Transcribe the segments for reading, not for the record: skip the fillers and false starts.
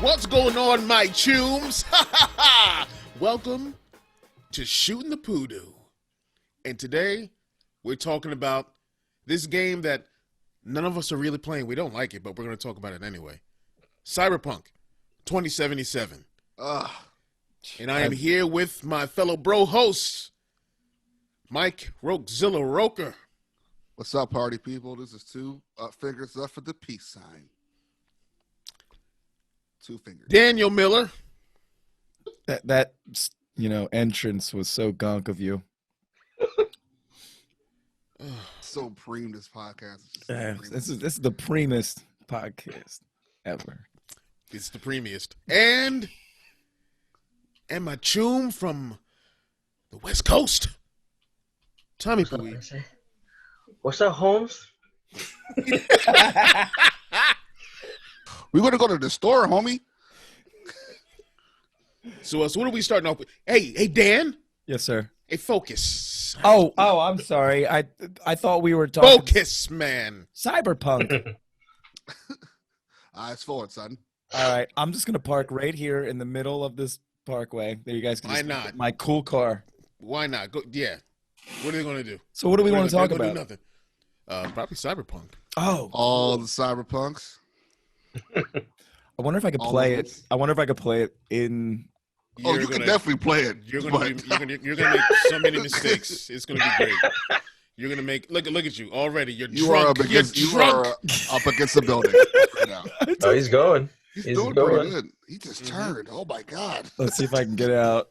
What's going on, my chooms? Welcome to Shootin' the Poo-Doo. And today, we're talking about this game that none of us are really playing. We don't like it, but we're going to talk about it anyway. Cyberpunk 2077. And I am here with my fellow bro hosts, Mike Rokezilla Roker. What's up, party people? This is two fingers up for the peace sign. 2 fingers. Daniel Miller. That entrance was so gunk of you. So preem this podcast. This is the preemest podcast ever. It's the preemiest. And my choom from the West Coast, Tommy Pooey. What's up, Holmes? We're going to go to the store, homie. So what are we starting off with? Hey, Dan. Yes, sir. Hey, focus. Oh, I'm sorry. I thought we were talking Focus, man. Cyberpunk. Eyes forward, son. All right, I'm just gonna park right here in the middle of this parkway. There, you guys can. Why just not? My cool car. Why not? Go. Yeah. What are they going to do? So what do we want to talk They're gonna about? do nothing. Probably Cyberpunk. Oh, All the cyberpunks. I wonder if I could all play of it. it. I wonder if I could play it in. Oh, you can definitely play it. You're but- gonna make so many mistakes. It's gonna be great. You're gonna make look at you already. You're You drunk. are up against You're drunk. up against the building right now. Oh, he's going. He's He's doing going. pretty good. He just turned. Oh my god. Let's see if I can get out.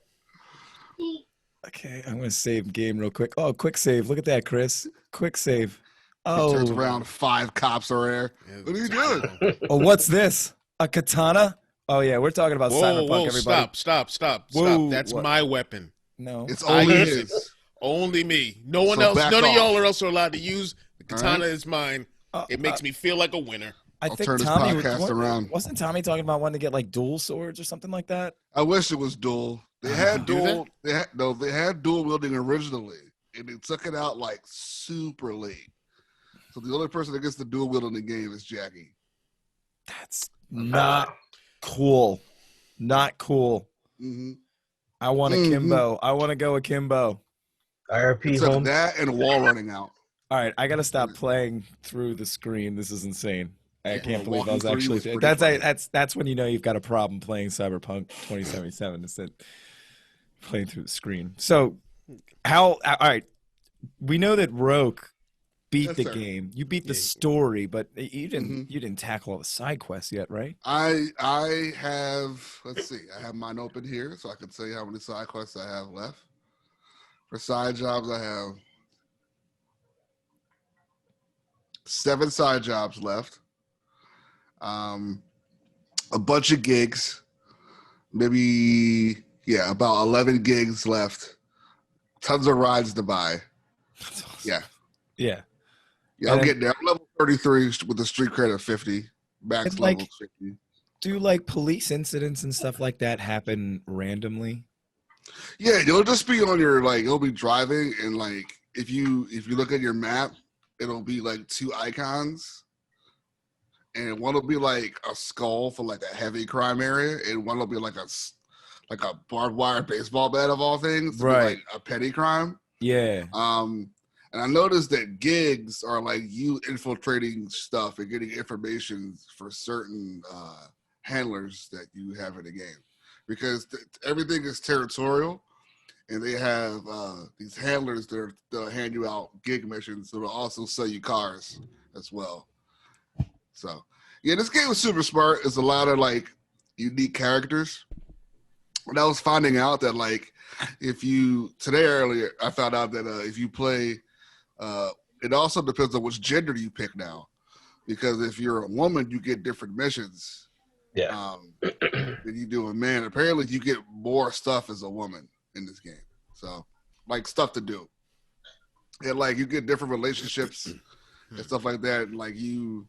Okay, I'm gonna save game real quick. Oh, quick save. Look at that, Chris. Quick save. He turns Oh, around. 5 cops are there. What are you doing? oh, what's this? A katana? Oh yeah, we're talking about Cyberpunk. Whoa! Everybody. Stop! Whoa, That's what? my weapon. No. It's I only use his. it. Only me. No one So else. back None of off. y'all else are allowed to use. The katana right. is mine. It makes me feel like a winner. I I'll think turn this Tommy podcast around. Wasn't Tommy talking about wanting to get like dual swords or something like that? I wish it was dual. They had Do dual. They had dual wielding originally, and they took it out like super late. So the only person that gets the dual wield in the game is Jackie. That's not cool. Not cool. Mm-hmm. I want a Kimbo. I want to go akimbo. IRP Except Holmes. that and a wall running out. All right, I gotta stop playing through the screen. This is insane. I can't believe I was walking through actually. was pretty funny. That's when you know you've got a problem playing Cyberpunk 2077. Instead playing through the screen. So all right, we know that Roke beat Yes, the sir. game. You beat the Yeah. story, but you didn't. Mhm. You didn't tackle all the side quests yet, right? I have. Let's see. I have mine open here, so I can tell you how many side quests I have left. For side jobs, I have 7 side jobs left. A bunch of gigs, maybe about 11 gigs left. Tons of rides to buy. That's awesome. Yeah. Yeah. Yeah, I'm And- getting there. I'm level 33 with a street credit of 50. Max And, level like, 50. Do like police incidents and stuff like that happen randomly? Yeah, you'll just be on your you'll be driving and if you look at your map, it'll be like 2 icons. And one will be like a skull for like a heavy crime area, and one will be like a barbed wire baseball bat of all things, to be, Right. like a petty crime. Yeah. And I noticed that gigs are like you infiltrating stuff and getting information for certain handlers that you have in the game, because everything is territorial, and they have these handlers that'll hand you out gig missions that'll also sell you cars as well. So yeah, this game is super smart. It's a lot of unique characters. And I was finding out that earlier I found out that if you play, it also depends on which gender you pick now, because if you're a woman, you get different missions. Yeah. Than you do a man. Apparently, you get more stuff as a woman in this game. So, stuff to do, and you get different relationships and stuff like that. And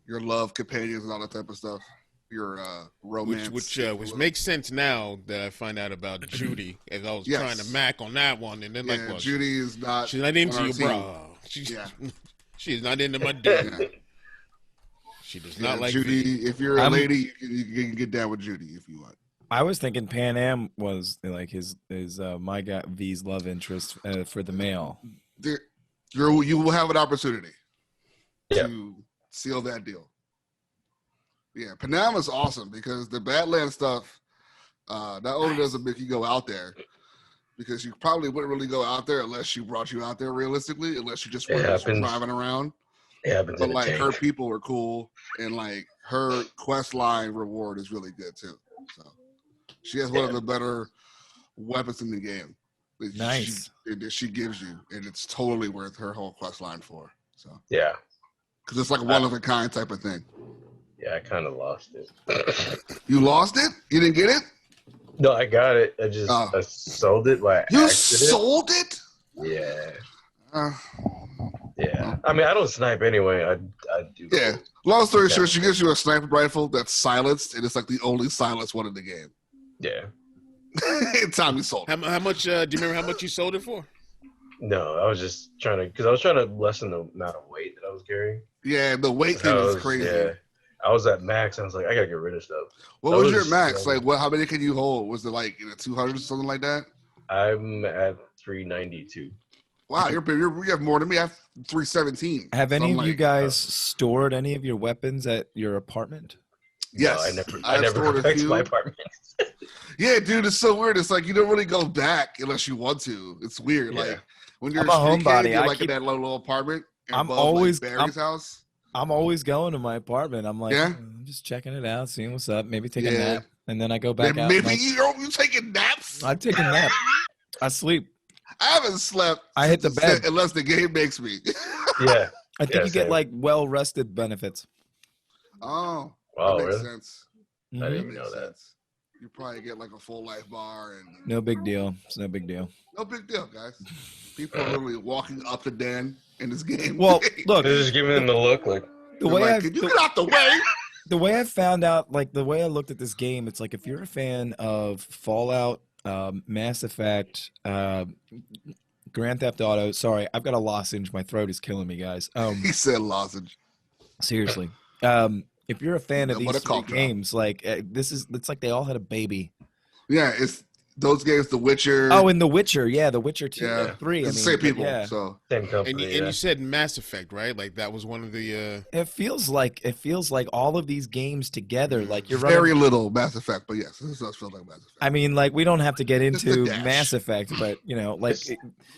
your love companions and all that type of stuff. Your romance, Which makes sense now that I find out about Judy, as I was Yes. trying to mac on that one, and then Judy is not. she's not into on our you, team. bro. Yeah. She's not into my dick. Yeah. She does Yeah, not like Judy. V. If you're a I'm- lady, you can get down with Judy if you want. I was thinking Pan Am was like his my guy V's love interest for the male. You will have an opportunity Yeah. to seal that deal. Yeah, Panama's awesome because the Badlands stuff not only does it make you go out there, because you probably wouldn't really go out there unless she brought you out there realistically, unless you just were just driving around. It happens But in a like tank. her people are cool, and like her quest line reward is really good too. So she has one of the better weapons in the game. That Nice. that she gives you, and it's totally worth her whole quest line for. So Yeah. because it's like a one of a kind type of thing. Yeah, I kind of lost it. You lost it? You didn't get it? No, I got it. I just Oh. I sold it by You accident. sold it? Yeah. Uh, Yeah. I mean, I don't snipe anyway. I do. yeah. Long story short, she gives you a sniper rifle that's silenced, and it's like the only silenced one in the game. Yeah. Time you sold it. How much? Do you remember how much you sold it for? No, I was just trying to, because I was trying to lessen the amount of weight that I was carrying. Yeah, the weight thing I is was- crazy. Yeah. I was at max. I was like, I gotta get rid of stuff. What That was your was- max? Like, what? How many can you hold? Was it like in the 200s or something like that? I'm at 392. Wow, you have more than me. I have 317. Have So any I'm of you like, guys stored any of your weapons at your apartment? Yes, No, I I never stored a fixed few. my apartment. Yeah, dude, it's so weird. It's like you don't really go back unless you want to. It's weird. Yeah. Like when you're I'm a a street homebody. kid, you're I like keep- in that little apartment. I'm above, always- like Barry's house. I'm always going to my apartment. I'm like, Yeah? I'm just checking it out, seeing what's up, maybe take a Yeah. nap, and then I go back out. Maybe and you taking naps. I take a nap. I sleep. I haven't slept. I hit the bed. unless the game makes me. Yeah. I think Yeah, you get same. like well rested benefits. Oh, Wow, that makes really? sense. I Mhm. That didn't makes know that. sense. You probably get like a full life bar and No big deal. It's no big deal. no big deal, guys. People are literally walking up the den in this game. Well, look, They're just giving them the look like, the They're way like, I can you get out the way? the way I found out, like the way I looked at this game, it's like if you're a fan of Fallout, Mass Effect, Grand Theft Auto. Sorry, I've got a lozenge. My throat is killing me, guys. He said lozenge. Seriously. If you're a fan of What these a call three drop. games, like it's like they all had a baby. Yeah, it's those games, The Witcher. Oh, and The Witcher, yeah, The Witcher 2, yeah, 3. It's I the mean, same people. yeah. So same company. And yeah. you said Mass Effect, right? Like that was one of the. It feels like all of these games together. Like you're very running. little Mass Effect, but yes, this does feel like Mass Effect. I mean, like we don't have to get Just the into dash. Mass Effect, but like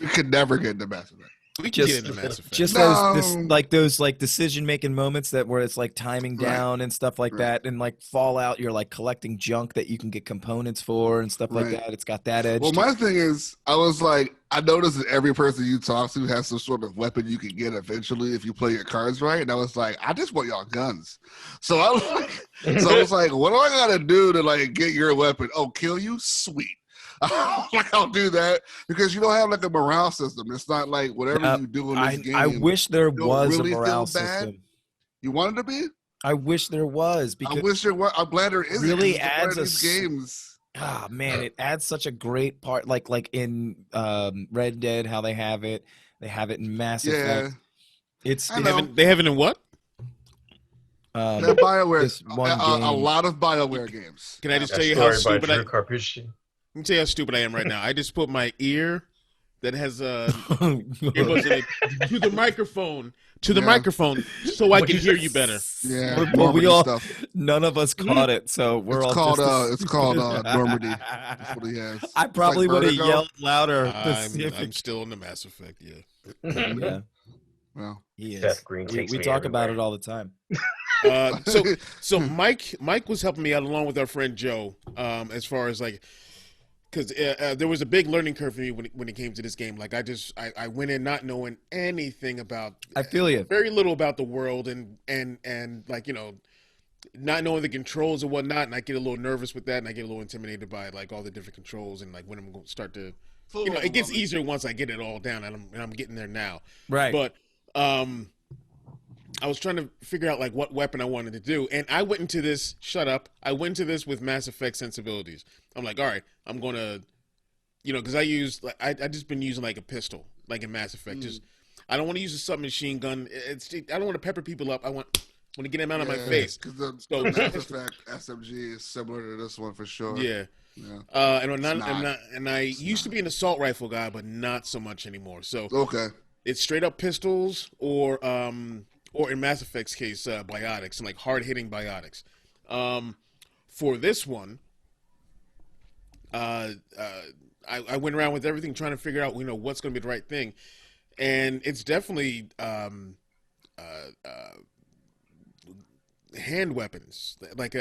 We could never get into Mass Effect. We can Just- get into Mass Effect. just No. those decision making moments that where it's like timing Right. down and stuff like Right. that, and like Fallout, you're like collecting junk that you can get components for and stuff like Right. that. It's got that edge. Well, to my thing is, I was like, I noticed that every person you talk to has some sort of weapon you can get eventually if you play your cards right. And I was like, I just want y'all guns. So I was like, what do I gotta do to like get your weapon? Oh, kill you? Sweet. Like I'll do that because you don't have like a morale system. It's not like whatever Yeah, you do in I, this game. I wish there don't was really a feel morale bad. system. You want it to be? I wish there was because I wish there was. I'm glad there isn't. Really 'cause it's one adds of a these s- games. ah man, it adds such a great part. Like in Red Dead, how they have it in Mass Yeah, Effect. It's I They know. they have it in what? that BioWare. this one a game. lot of BioWare games. Can I just That tell you how story by stupid I? Drew Carpich. Let me tell you how stupid I am right now. I just put my ear that has earbuds in it to the microphone, Yeah. microphone, so I can hear you better. Yeah, Well, we Normandy all- stuff. None of us caught it, so we're It's all called, just it's called, Normandy. That's what he has. I probably It's like would have Vertigo. yelled louder. to see if I'm it- still in the Mass Effect. Yeah. yeah, Well, he is. Seth Green We, takes we me talk about everywhere. it all the time. So Mike was helping me out along with our friend Joe, as far as like, because there was a big learning curve for me when it came to this game. Like I went in not knowing anything about, I feel you. very little about the world and like not knowing the controls and whatnot, and I get a little nervous with that, and I get a little intimidated by like all the different controls and like when I'm going to start to, it gets easier once I get it all down, and I'm getting there now. Right. But I was trying to figure out like what weapon I wanted to do, and I went into this. Shut up! I went into this with Mass Effect sensibilities. I'm like, all right, I'm gonna, because I just been using like a pistol, like in Mass Effect. Just I don't want to use a submachine gun. I don't want to pepper people up. I want want to get him out of my Yeah, face. because the So Mass Effect SMG is similar to this one for sure. yeah. Yeah. And I used to be an assault rifle guy, but not so much anymore. So Okay. it's straight up pistols or in Mass Effect's case, biotics and like hard hitting biotics. For this one, I went around with everything trying to figure out what's going to be the right thing, and it's definitely hand weapons like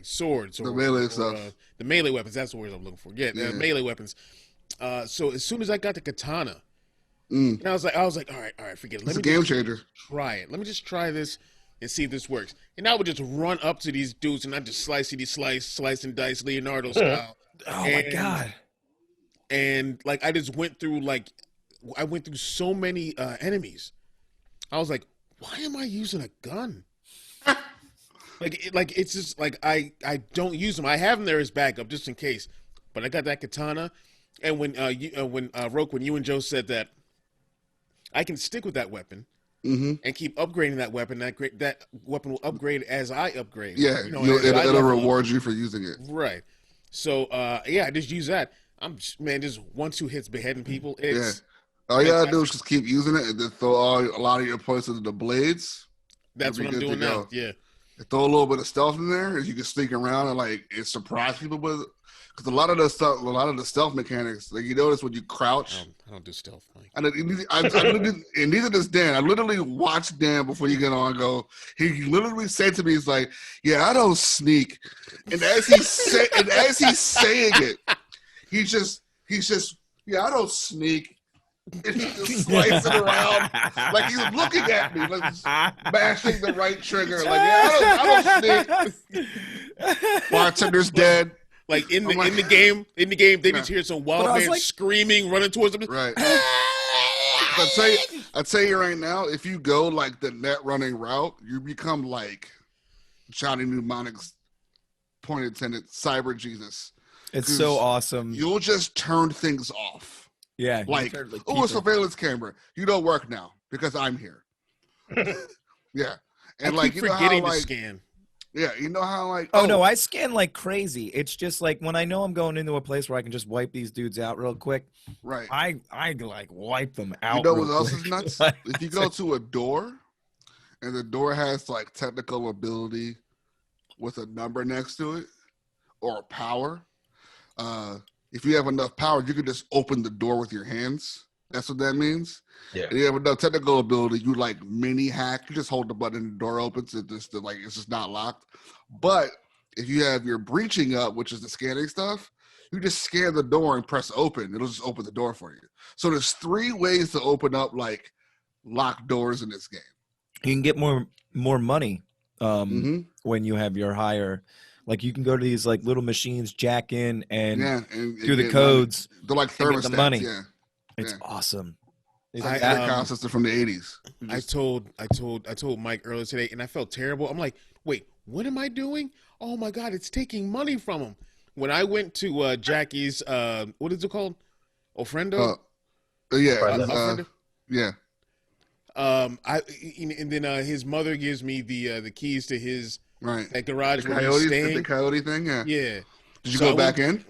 swords or The melee stuff. the melee weapons. That's the word I'm looking for. Yeah, melee weapons. So as soon as I got the katana, and I was like, all right, forget it. It's a game changer. Try it. Let me just try this and see if this works. And I would just run up to these dudes and I just slice and dice Leonardo style. Oh my god! And like I went through so many enemies. I was like, why am I using a gun? like it's just like I don't use them. I have them there as backup just in case. But I got that katana, and when Roke, when you and Joe said that, I can stick with that weapon and keep upgrading that weapon. That weapon will upgrade as I upgrade. Yeah, it'll reward you for using it. Right. So I just use that. Just 1-2 hits beheading people. It's all you gotta do is just keep using it and then throw a lot of your points into the blades. That's what I'm doing now. Yeah. And throw a little bit of stealth in there, as you can sneak around and like it surprise people with it. Because a lot of the stealth mechanics, like you notice when you crouch. I don't do stealth, Mike. And neither does Dan. I literally watched Dan before you get on. He literally said to me, "He's like, yeah, I don't sneak." And as he's saying it, he's just, yeah, I don't sneak. And he's just slicing around like he's looking at me, like mashing the right trigger. Like, yeah, I don't sneak. Bartender's dead. Like in the game, they just hear some wild man screaming, running towards them. Right. I'd tell you right now, if you go like the net running route, you become like Johnny Mnemonic's point attendant, Cyber Jesus. It's so awesome. You'll just turn things off. Yeah. Like, a surveillance camera. You don't work now because I'm here. Yeah. And I keep forgetting to scan. Yeah, you know how like no, I scan like crazy. It's just like when I know I'm going into a place where I can just wipe these dudes out real quick. Right. I like wipe them out. You know what else is nuts? If you go to a door and the door has like technical ability with a number next to it or power, if you have enough power, you can just open the door with your hands. That's what that means. Yeah. And you have enough technical ability, you like mini hack. You just hold the button and the door opens. It's just not locked. But if you have your breaching up, which is the scanning stuff, you just scan the door and press open. It'll just open the door for you. So there's 3 ways to open up like locked doors in this game. You can get more money when you have your higher. Like you can go to these like little machines, jack in, and do the codes. They're like thermostats. The money. Yeah. It's awesome. It's like that system from the 80s. I told Mike earlier today, and I felt terrible. I'm like, wait, what am I doing? Oh my God, it's taking money from him. When I went to Jackie's, what is it called? Ofrendo? Yeah. And then his mother gives me the keys to his that garage the where coyotes, he's staying. The coyote thing, yeah. Did you go back in?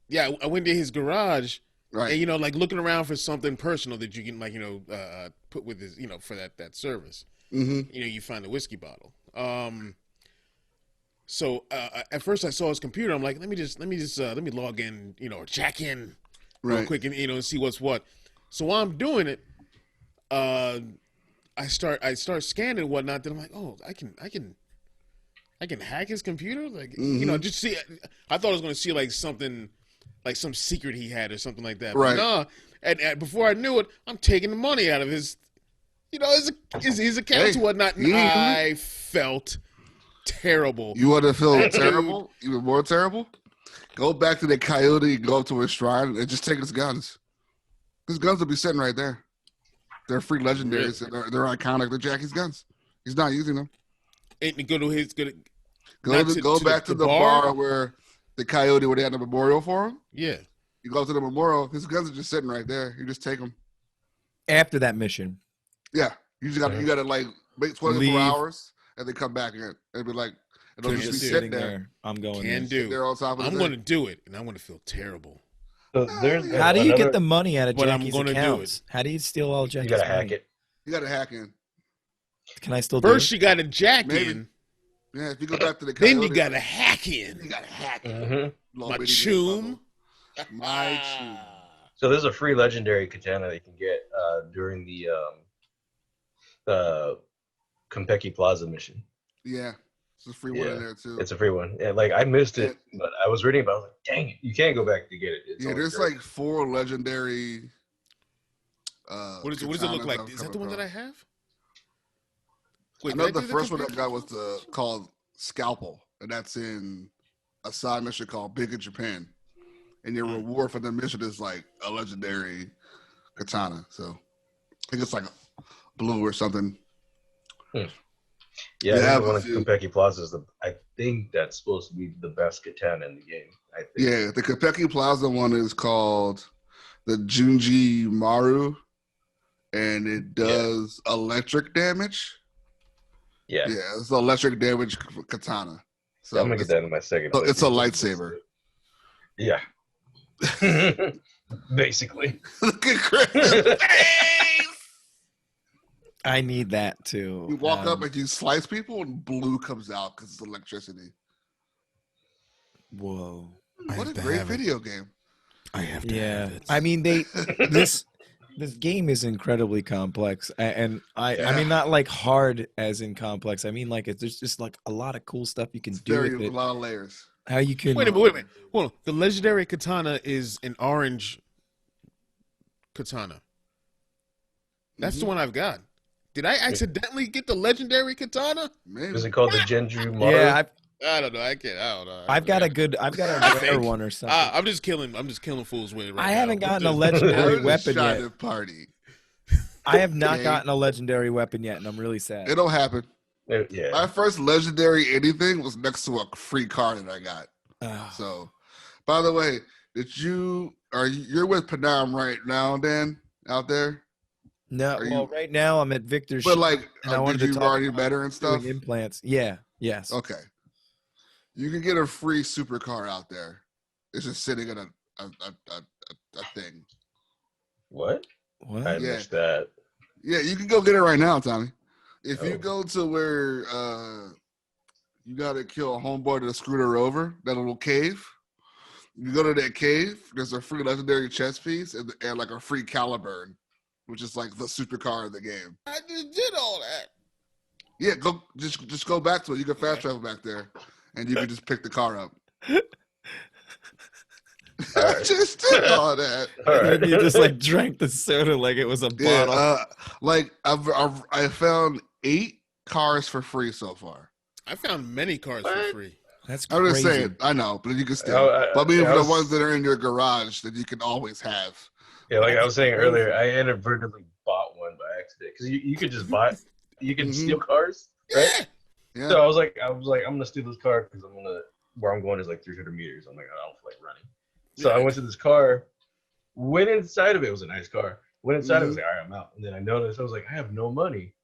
Yeah, I went to his garage. Right. And like looking around for something personal that you can put with his for that service. Mm-hmm. You find the whiskey bottle. So at first I saw his computer. I'm like, let me log in, or jack in real quick and see what's what. So while I'm doing it, I start scanning and whatnot. Then I'm like, oh, I can hack his computer. Like just see. I thought I was going to see like something. Like some secret he had or something like that. Right. But and before I knew it, I'm taking the money out of his accounts and whatnot. And I felt terrible. You want to feel terrible? Even more terrible? Go back to the coyote and go up to his shrine and just take his guns. His guns will be sitting right there. They're free legendaries. Really? They're iconic. They're Jackie's guns. He's not using them. And go to his go back to the bar where the coyote where they had the memorial for him. Yeah. You go to the memorial, his guns are just sitting right there. You just take them. After that mission. Yeah. You just got to like wait 24 hours and then come back in. It'd be like it'll Can just be do. sitting there. I'm going. Can there. do. They're on top of the I'm thing. going to do it, and I'm going to feel terrible. So there's How do you another- get the money out of But I'm Jackie's gonna do accounts? How do you steal all Jackie's You gotta money? hack it. You got to hack in. Can I still do First, it? you got to jack Maybe. in. Yeah, if you go back to the Then you coyote, got to hack you in. got to hack in. Mm-hmm. Little My bitty choom. puzzle. My choom. So there's a free legendary katana that you can get during the Konpeki Plaza mission. Yeah, it's a free one in there too. It's a free one. Yeah, like I missed it, but I was reading about it. I was like, dang it, you can't go back to get it. It's Yeah, only there's free. like 4 legendary. What does it look katanas like? I've Is come that the one that I across. have? I Wait, know did the do first one I Konpeki got was Plaza? called Scalpel, and that's in a side mission called Big in Japan. And your reward for the mission is like a legendary katana. So I think it's like blue or something. Yeah, Yeah, this is but one of see- Konpeki Plaza's. I think that's supposed to be the best katana in the game. I think. Yeah, the Konpeki Plaza one is called the Junji Maru, and it does electric damage. Yeah. Yeah, it's an electric damage katana. So I'm gonna get that in my second. so it's a playthrough. lightsaber. Yeah. Basically. Look at Chris' face! I need that too. You walk up and you slice people, and blue comes out because it's electricity. Whoa. I What a have to great have it. video game! I have to Yeah. have it. I mean, this game is incredibly complex, and I Yeah. mean not like hard as in complex. I mean like there's just like a lot of cool stuff you can It's do very with a it. lot of layers. How you can Wait a minute. Hold on. The legendary katana is an orange katana. That's the one I've got. Did I accidentally get the legendary katana? Maybe. Is it called the Genju Maru? Yeah, I don't know. I don't know. I've got a rare think. one or something. I'm just killing fools with it right I now. haven't gotten a We're legendary in the weapon yet. Shootin party. I have not Okay. gotten a legendary weapon yet, and I'm really sad. It'll happen. Yeah. My first legendary anything was next to a free car that I got. Ugh. So, by the way, you're with Panam right now, Dan, out there? No, Are well, you- right now I'm at Victor's. But like, and I wanted did to you talk already about better and doing stuff? implants. Yeah. Yes. Okay. You can get a free supercar out there. It's just sitting in a thing. What? What? I Yeah. missed that. Yeah, you can go get it right now, Tommy. If you Oh. go to where you got to kill a homeboy to screw her over, that little cave. You go to that cave, there's a free legendary chest piece and like a free Caliburn, which is like the supercar of the game. I just did all that. Yeah, go just go back to it. You can fast travel back there, and you can just pick the car up. All I right. just did all that. All right. You just like drank the soda like it was a Yeah, bottle. like I found 8 cars for free so far. I found many cars What? for free. That's I'm crazy. just saying, I know, but you can still. Oh, but I mean, I for was- the ones that are in your garage that you can always have. Yeah, like I was saying earlier, I inadvertently bought one by accident because you could just buy, you can Mhm. steal cars, right? Yeah. Yeah. So I was like, I'm gonna steal this car because where I'm going is like 300 meters. I'm like, I don't feel like running. So I went to this car, went inside of it. It was a nice car. Went inside. I was like, all right, I'm out. And then I noticed, I was like, I have no money.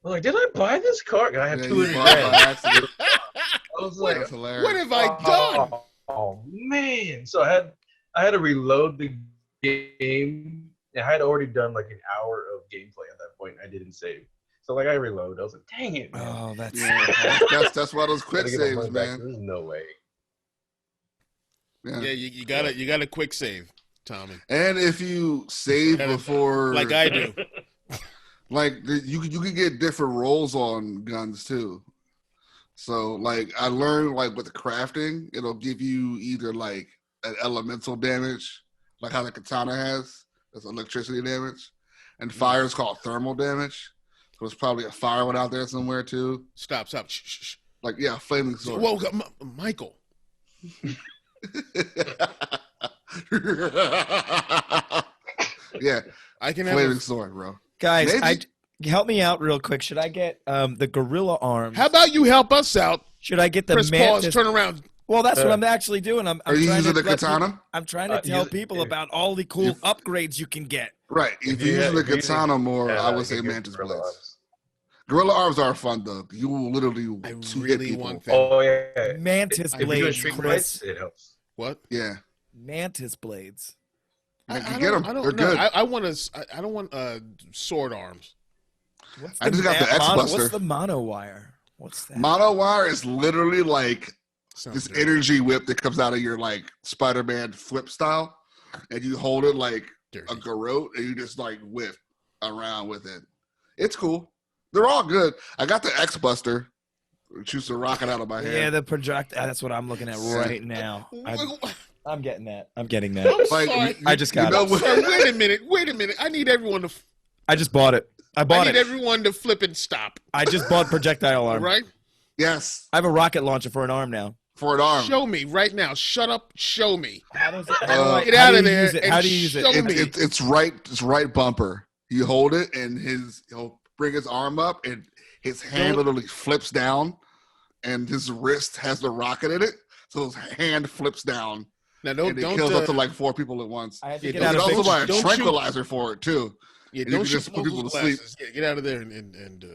I was like, did I buy this car? I had Yeah, 200 you bought it by grand. accident. I was like, That's hilarious. What have I done? Oh man! So I had to reload the game. I had already done like an hour of gameplay at that point. I didn't save, so like I reloaded. I was like, dang it, man! Oh, that's Yeah, that's why those quick Gotta get my saves, money back. man. There's no way. Yeah. Yeah, you got a quick save, Tommy. And if you save Gotta- before, Like I do. like you can get different rolls on guns too. So like I learned like with the crafting, it'll give you either like an elemental damage, like how the katana has, that's electricity damage, and fire is called thermal damage. So there's probably a fire one out there somewhere too. Stop. Shh, shh, shh. Like yeah, flaming sword. Whoa, Michael. Yeah, I can have flaming sword, bro. guys. Maybe- Help me out real quick. Should I get the gorilla arms? How about you help us out? Should I get the Press pause, mantis? turn around. Well, that's what I'm actually doing. I'm Are you trying using to the let people- katana? I'm trying to tell people about all the cool upgrades you can get. Right. If you're Yeah, using the if you're using- katana more, I would you say can get mantis gorilla blades. arms. Gorilla arms are fun though. You will literally I two-hit really people. want them. Oh yeah. Mantis I If you're doing blades, street Chris. fights, it helps. What? Yeah, Mantis blades. you I can get them. I They're don't know. good. I want to. I don't want sword arms. What's I just got the X-Buster. What's the mono wire? What's that? Mono wire is literally like Sounds this dirty. energy whip that comes out of your like Spider-Man flip style, and you hold it like Dirty. a garrote, and you just like whip around with it. It's cool. They're all good. I got the X-Buster. Shoots a rocket out of my Yeah, hand. the project. That's what I'm looking at right now. I'm getting that. I'm getting I'm that. Like, sorry. I just got know it. what- Sorry, wait a minute. Wait a minute. I need everyone to. I just bought it. I I bought need it. everyone to flip and stop. I just bought projectile arm. Right? Yes, I have a rocket launcher for an arm now. for an arm. Show me right now. Shut up. Show me. How does it, Get out of there Use it? and How do you use it? show It's, me. it's right. It's right bumper. You hold it, and he'll bring his arm up, and his hand literally flips down, and his wrist has the rocket in it, so his hand flips down, Now and don't it kills don't up to like 4 people at once. I had to Yeah, get You out can of also buy a don't shoot- tranquilizer for it too. yeah, you don't can shoot just put people those to sleep. glasses. Yeah, get out of there and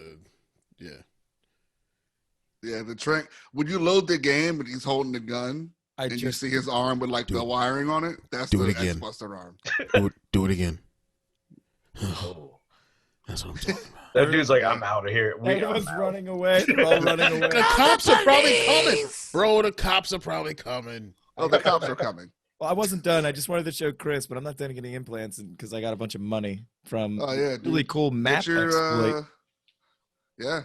yeah. Yeah, the trank. When you load the game and he's holding the gun, I and you just see his arm with like the Do- wiring on it, that's do the it again. X-Buster arm. Do it again. Oh. That's what I'm talking about. That dude's like, I'm out of here. everyone's running away. They're all running away. The cops are probably coming, bro. The cops are probably coming. Oh, the cops are coming. Well, I wasn't done. I just wanted to show Chris, but I'm not done getting implants because I got a bunch of money from Oh yeah, dude. really cool map Get your, exploit. yeah,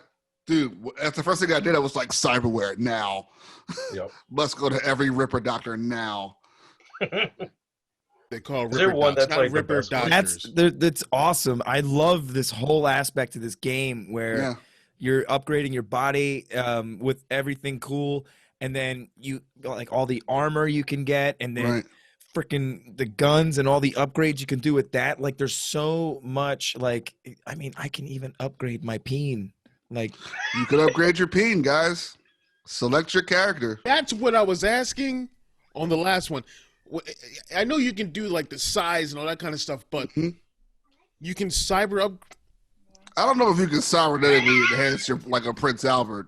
dude. That's the first thing I did. I was like, cyberware now. Yep. Must go to every Ripper doctor now. They call Is there Ripper one docs, that's not like the Ripper best one? doctors. That's awesome. I love this whole aspect of this game where Yeah, you're upgrading your body with everything cool, and then you like all the armor you can get, and then right. freaking the guns and all the upgrades you can do with that. Like there's so much. Like I mean, I can even upgrade my peen. Like You could upgrade your peen, guys. Select your character. That's what I was asking on the last one. I know you can do like the size and all that kind of stuff, but Mhm. you can cyber up. I don't know if you can cybernetically enhance your like a Prince Albert,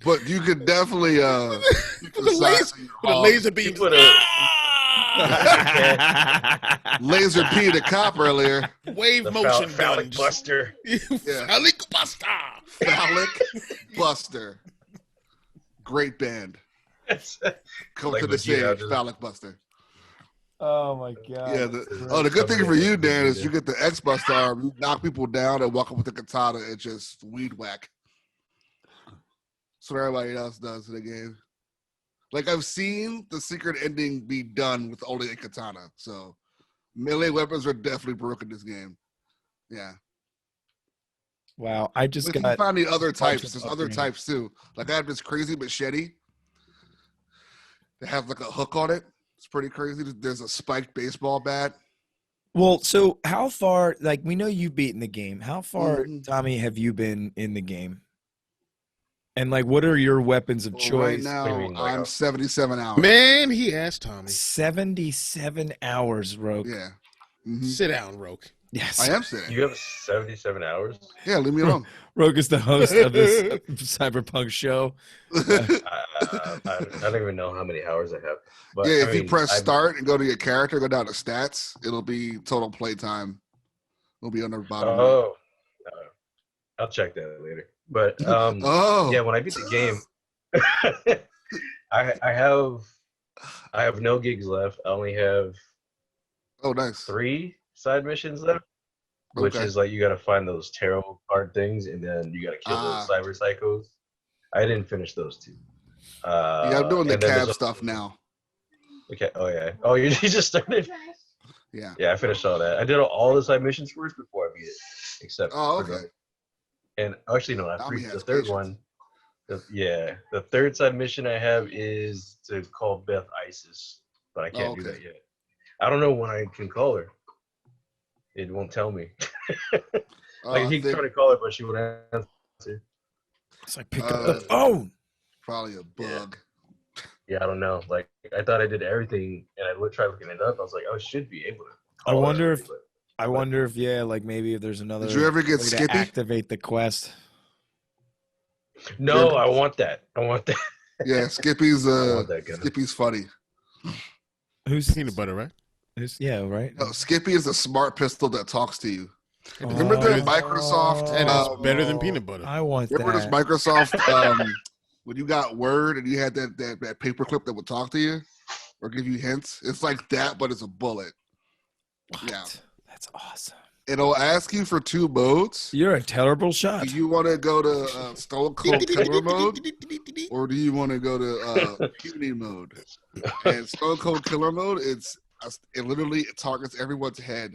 but you could definitely you can With the size laser, your with a hog. laser beam. put a- Laser P the cop earlier. Wave The motion phallic guns. buster. Phallic buster. Phallic Buster. Great band. Come Like to the Vegeta, stage, just- Phallic Buster. oh my god. Yeah. The good thing for you, Dan, is you get the X Buster arm. You knock people down and walk up with the katana and just weed whack. That's what everybody else does in the game. Like I've seen the secret ending be done with only a katana. So melee weapons are definitely broken in this game. Yeah. Wow. I just If you got find the other bunch types, of there's other upgrades. types too. Like I have this crazy machete. They have like a hook on it. It's pretty crazy. There's a spiked baseball bat. Well, so how far, like, we know you've beaten the game. How far, Mhm. Tommy, have you been in the game? And, like, what are your weapons of Well, choice? right What do now, you mean, like I'm a- 77 hours. Man, he asked Tommy. 77 hours, Roke. Yeah. Mhm. Sit down, Roke. Yes. I am sitting. You have 77 hours? Yeah, leave me alone. Roke is the host of this Cyberpunk show. I don't even know how many hours I have. But Yeah, I if you mean, press I- start and go to your character, go down to stats, it'll be total playtime. It'll be on the bottom. Oh, I'll check that later. But Oh, yeah, when I beat the game, I have no gigs left. I only have oh, nice. 3 side missions left, which Okay. is like you got to find those tarot card things, and then you got to kill Ah. those cyber psychos. I didn't finish those 2. Yeah, I'm doing the and then there's cab also- stuff now. Okay. Oh yeah. Oh, you just started. Yeah. Yeah, I finished all that. I did all the side missions first before I beat it, except. Oh, for okay. the- And actually, no, not Tommy 3. The has third patience. one. The third side mission I have is to call Beth ISIS, but I can't do okay. that yet. I don't know when I can call her. It won't tell me. Oh, Like I he think tried to call her, but she won't answer. It's like, pick up the phone. probably a bug. Yeah, I don't know. Like I thought I did everything, and I tried looking it up. I was like, oh, I should be able to. I call her wonder already, if- but I wonder if like maybe if there's another. Did you ever get way to Skippy? activate the quest? No, I want that. I want that. Yeah, Skippy's want that gun. Skippy's funny. Who's Peanut butter, right? right. No, Skippy is a smart pistol that talks to you. Remember the Microsoft? And it's better than peanut butter. I want Remember that. this Microsoft when you got Word and you had that paperclip that would talk to you or give you hints? It's like that, but it's a bullet. What? Yeah. That's awesome. It'll ask you for 2 modes. You're a terrible shot. Do you want to go to Stone Cold Killer mode, or do you want to go to Puny mode? And Stone Cold Killer mode, it literally targets everyone's head.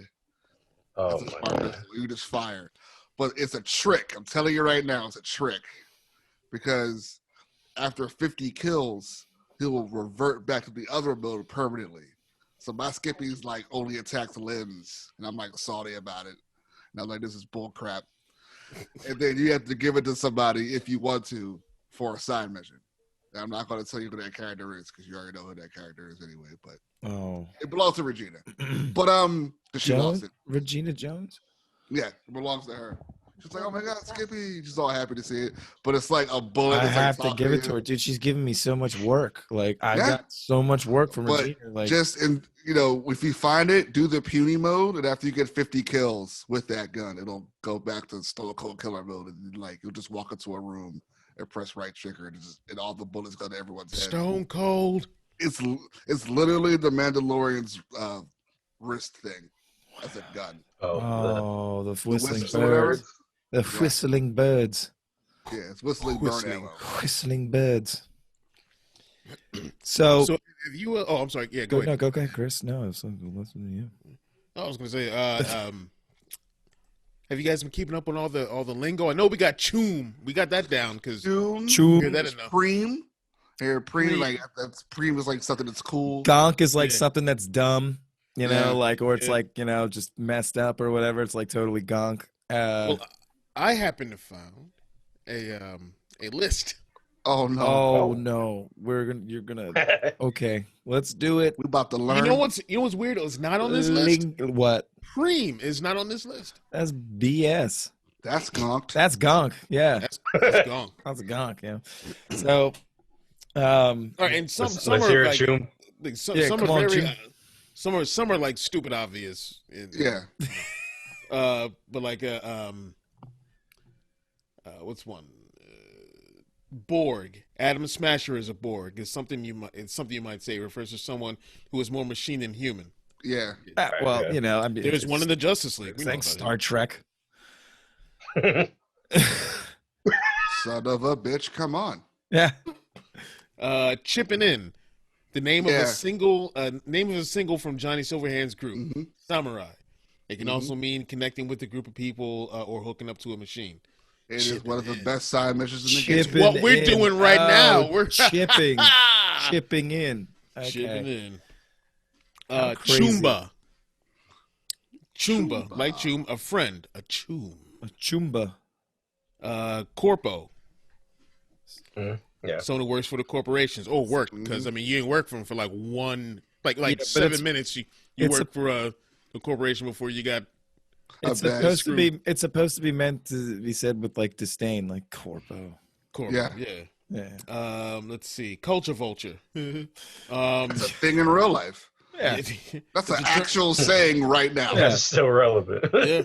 Oh It's a my smart god. pistol. You just fire, but it's a trick. I'm telling you right now, it's a trick because after 50 kills, he will revert back to the other mode permanently. So my Skippy's like only attacks limbs, and I'm like salty about it. And I'm like, this is bull crap. And then you have to give it to somebody if you want to for a side mission. And I'm not going to tell you who that character is because you already know who that character is anyway. But it belongs to Regina. But 'cause she lost Jones? it. Regina Jones? Yeah, it belongs to her. She's like, oh my god, Skippy. She's all happy to see it. But it's like a bullet. I It's have like to give it to you. her, dude. She's giving me so much work. Like I Yeah. got so much work from But Regina. Like just if you find it, do the puny mode, and after you get 50 kills with that gun, it'll go back to Stone Cold Killer mode, and like you'll just walk into a room and press right trigger, and all the bullets go to everyone's head. Stone Cold. It's literally the Mandalorian's wrist thing as a gun. oh, the whistling whistle or whatever? birds. The whistling birds. Yeah, it's whistling Whistling. burn ammo. Whistling birds. So, So if you, I'm sorry. Yeah, go go ahead. ahead, Chris. No, it's listening to you. I was gonna say, have you guys been keeping up on all the lingo? I know we got choom. We got that down because Choom, Choom. that enough. preem. Here, preem, Preem. like that's preem is like something that's cool. Gonk is like Yeah. something that's dumb, you know, Yeah. like, or it's Yeah. like, you know, just messed up or whatever. It's like totally gonk. Well, I happen to found a list. Oh no, Oh no, you're gonna. Okay, let's do it. we about to learn. You know what's weird? It's not on this list. What? Preem is not on this list. That's BS. That's gonked. That's gonk. Yeah, That's gone. that's a gonk. Yeah. So, All right, and some Let's are hear it, like, Choom. some, Yeah, some come are on, very Jim. some are like stupid obvious. Yeah, But like what's one? Borg. Adam Smasher is a Borg. It's something you might say. It refers to someone who is more machine than human. yeah. well, yeah. you know, I mean, There's one in the Justice League. We know Thanks, about Star Trek. Son of a bitch, come on. Yeah. it. Chipping in. The name of Yeah. a single from Johnny Silverhand's group, Mhm. Samurai. It can Mhm. also mean connecting with a group of people or hooking up to a machine. It is Chipping one of the in. best side missions in the game. Chipping What we're in. doing right now, we're chipping, chipping in. chipping Okay. in. How crazy. Chumba. Chumba. Like Choom, a friend, a choom. A chumba. Corpo. Yeah. Someone who works for the corporations. Oh, work, because I mean you ain't work for them for like Yeah, but 7 minutes. You it's work for a corporation before you got. It's bad supposed to be. It's supposed to be meant to be said with like disdain, like corpo. Corpo. Yeah. Yeah. Let's see. Culture vulture. It's a thing in real life. Yeah. That's an actual saying right now. Yeah. That's still relevant. Yeah.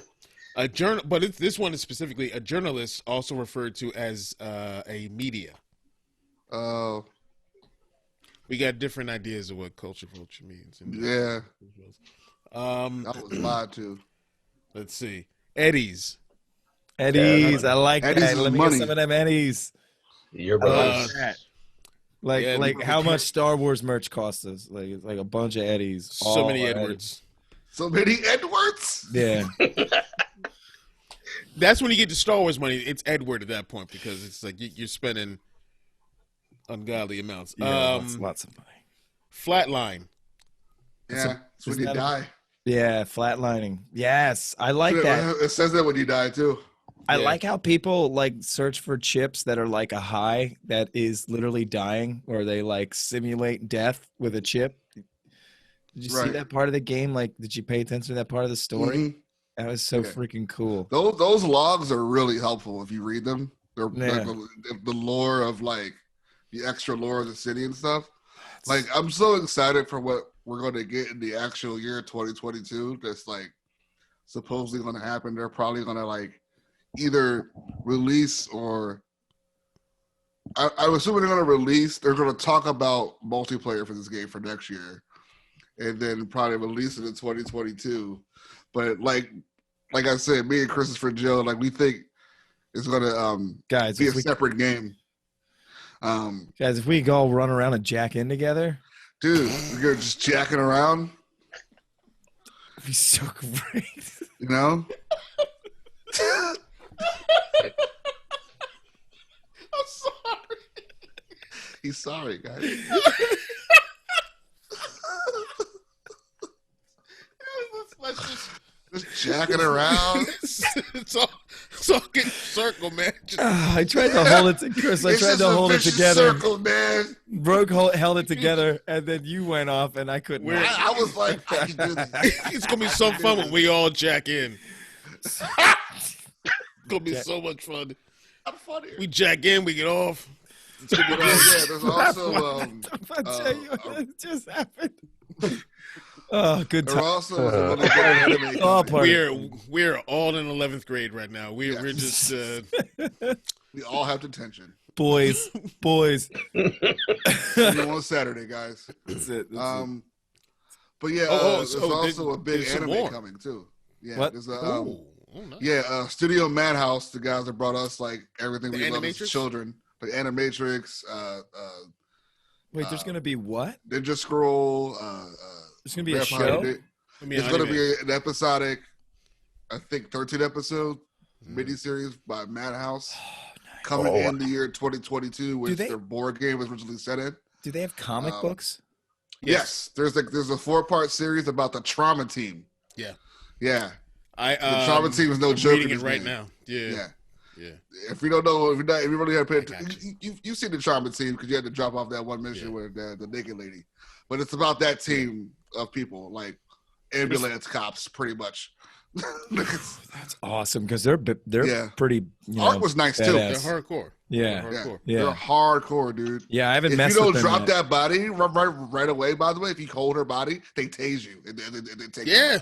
But this one is specifically a journalist, also referred to as a media. Oh, We got different ideas of what culture vulture means. yeah. Um, That was lied to. let's see. Eddies. Eddies, I like Eddies that. is Let me money. get some of them Eddies. Your Uh, brothers. Like, Yeah, like how much Star Wars merch costs us? Like, it's like a bunch of Eddies. So all many are Edwards. So many Edwards. Yeah. That's when you get to Star Wars money. It's Edward at that point because it's like you're spending ungodly amounts. Yeah, lots of money. Flatline. Yeah, it's when is you that a- die. Yeah, flatlining. Yes, I like that. It says that when you die too. I Yeah. like how people like search for chips that are like a high that is literally dying, or they like simulate death with a chip. Did you see Right. that part of the game? Like, did you pay attention to that part of the story? Mhm. That was so freaking cool. Those logs are really helpful if you read them. They're Yeah. like the lore of like the extra lore of the city and stuff. Like I'm so excited for what we're going to get in the actual year 2022. That's like supposedly going to happen. They're probably going to like either release or I'm assuming they're going to release. They're going to talk about multiplayer for this game for next year, and then probably release it in 2022. But like I said, me and Christopher Joe, like we think it's going to Guys, be a separate game. Guys, if we go all run around and jack in together, dude, we're just jacking around. it'd be so great. You know. I'm sorry. He's sorry, guys. Let's just jacking around. It's all getting circle, man. I tried to hold it to Chris. I tried to hold it together. Circle, man. Broke held it together, and then you went off, and I couldn't. I was like, I can do this. It's gonna be so fun when we all jack in. It's gonna be so much fun. I'm funny. We jack in, we get off. Yeah, there's also I'll tell you what just happened. Oh, good time. There also is a really good anime. We're all in 11th grade right now. We're just we all have detention. Boys. On Saturday, guys. That's it. But yeah, there's also a big anime coming too. Yeah, what? There's a Studio Madhouse, the guys that brought us like everything we love as children. Like Animatrix, wait, there's gonna be what? Ninja Scroll, there's gonna be a show? It's gonna be an episodic, I think 13 episode miniseries by Madhouse coming in the year 2022, which their board game was originally set in. Do they have comic books? Yes. There's a 4-part series about the Trauma Team. Yeah. The the Trauma Team is no joke. Reading it right now. Yeah. If you don't know, if you really have to pay attention, you've seen the Trauma Team because you had to drop off that one mission with the naked lady. But it's about that team of people, like ambulance cops, pretty much. That's awesome because they're pretty. Art was nice too. They're hardcore. Yeah. They're hardcore, dude. Yeah, I haven't if messed you with don't them drop yet. that body right away, by the way, if you hold her body, they tase you. And they take yeah.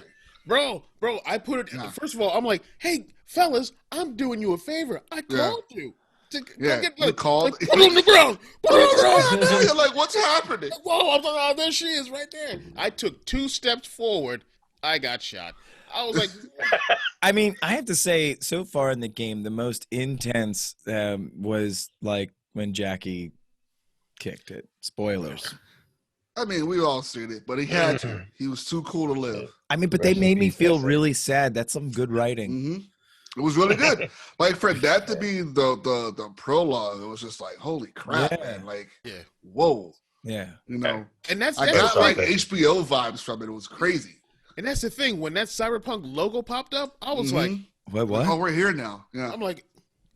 Bro, I put it. First of all, I'm like, hey, fellas, I'm doing you a favor. I called you. You called. Put it on the ground. Put it on the ground. You're like, what's happening? Whoa, I'm like, oh, there she is right there. I took 2 steps forward. I got shot. I was like, I mean, I have to say, so far in the game, the most intense was like when Jackie kicked it. Spoilers. I mean, we all seen it, but he had to. He was too cool to live. I mean, but they made me feel really sad. That's some good writing. Mm-hmm. It was really good. Like for that to be the prologue, it was just like, holy crap, man! Like, whoa, yeah, you know. And that's I got like HBO vibes from it. It was crazy. And that's the thing. When that Cyberpunk logo popped up, I was like, what? Oh, we're here now. Yeah. I'm like,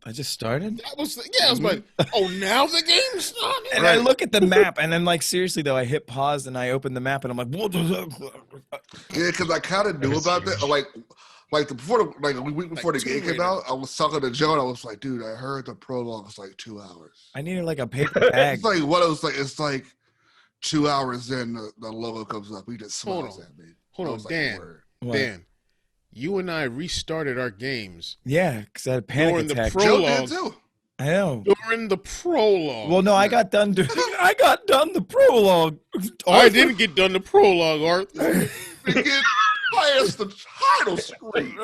I just started? That was I was like, oh, now the game's started? And I look at the map, and then, like, seriously, though, I hit pause, and I open the map, and I'm like, what? Yeah, because I kind of knew about that. Like a week before the game came out, I was talking to Joe, and I was like, dude, I heard the prologue was like 2 hours. I needed, like, a paper bag. It's like, what it was like, it's like 2 hours in, the logo comes up. He just smiles at me. Hold on, Dan, you and I restarted our games. Yeah, because I had a panic attack. Joe did too. I know. During the prologue. Well, no, I got done the prologue. I didn't get done the prologue, Arthur. Get past the title screen.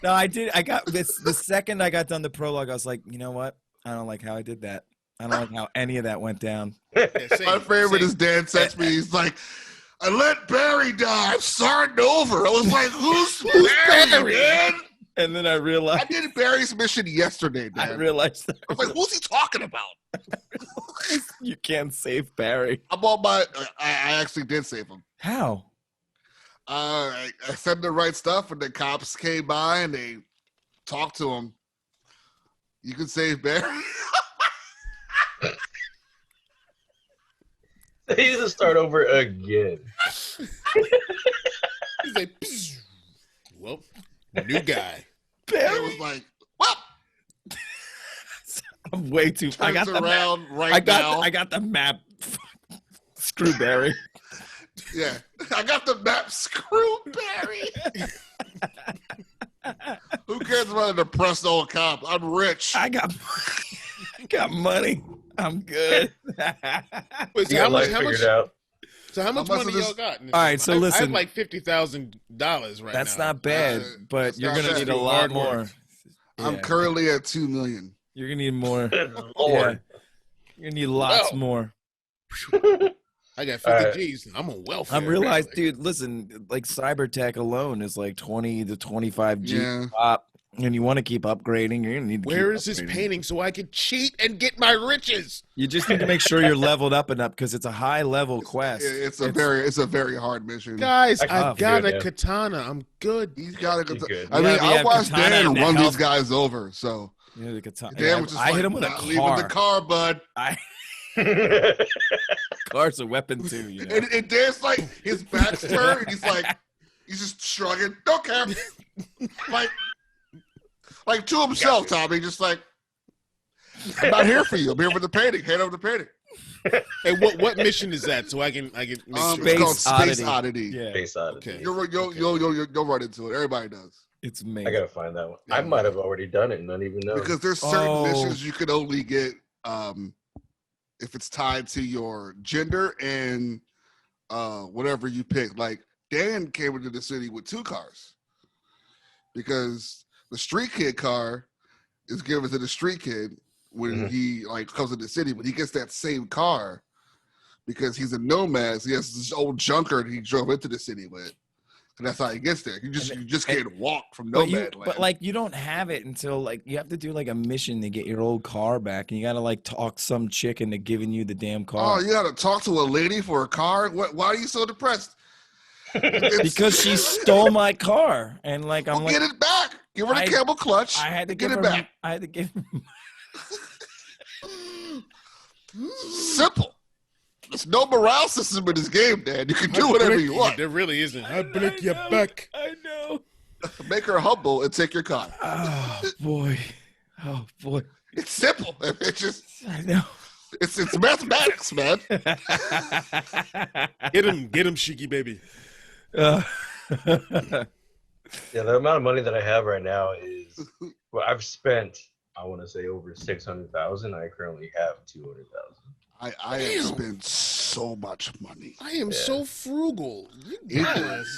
No, I did. I got this. The second I got done the prologue, I was like, you know what? I don't like how I did that. I don't like how any of that went down. My favorite is Dan texts me. He's like, I let Barry die. I'm starting over. I was like, who's Barry, man? And then I realized I did Barry's mission yesterday, Dan. I realized that. I was like, who's he talking about? You can't save Barry. I'm on my. I actually did save him. How? I said the right stuff, and the cops came by and they talked to him. You can save Barry. They need to start over again. He's like, well, New guy. It was like, what? I'm way too. I got Turns the map. around right now. I got the map. Screwberry. Yeah, I got the map. Screwberry. Who cares about a depressed old cop? I'm rich. I got money. I'm good. Wait, You got life figured out. So how much much money of this- y'all got? All right, so I have listen. like $50,000 right That's now. not bad, but That's you're not gonna bad. need a Do lot hard more. work. I'm Yeah. currently at 2 million. You're gonna need more. Lord. You're gonna need lots Wow. more. I got 50 All right. G's. I'm on welfare. I'm realized, apparently. dude. Listen, like Cybertech alone is like 20 to 25 G Yeah. pop, and you want to keep upgrading. You're gonna need to. Where keep is this upgrading. painting so I can cheat and get my riches? You just need to make sure you're leveled up enough because it's a high level quest. It's a very hard mission. Guys, I I've can't got do a it, yeah. katana. I'm good. He's got to He's go. good. I Yeah, mean, but I yeah, watched katana Dan and run health- these guys over. So You know, the katana. Dan was just I like, hit him with a "Not leaving the car. car, bud." Car's a weapon too. You know? And Dan's like, his back's turned, and he's just shrugging. Don't care. like to himself, Tommy. Just like, I'm not here for you. I'm here for the painting. Hand over the painting. Hey, what mission is that? So I can make sure. It's called Space Space Oddity. Oddity. Yeah, Face on it. Okay. You'll run into it. Everybody does. it's I amazing. gotta find that one. I might have already done it and not even know. Because there's certain Oh. missions you could only get if it's tied to your gender and whatever you pick. Like Dan came into the city with 2 cars because the street kid car is given to the street kid when Mhm. he like comes to the city, but he gets that same car because he's a nomad. So he has this old junker that he drove into the city with. And that's how he gets there. You just can't walk from But nomad but land. like you don't have it until like you have to do like a mission to get your old car back, and you gotta like talk some chick into giving you the damn Oh, car you got to talk to a lady for a car? Why are you so depressed? because she stole my car, and like I'm Well, like get it back. Give her the I- camel clutch. I had to and give get her. it back. I had to give. Simple. There's no morale system in this game, Dad. You can do whatever you want. There really isn't. I break your back. I know. Make her humble and take your car. Oh boy. Oh boy. It's simple. It's just I know. it's mathematics, man. Get him, Shiki baby. Uh, Yeah, the amount of money that I have right now is well, I've spent I want to say over 600,000. I currently have 200,000. I have spent so much money. I am Yeah. so frugal. It-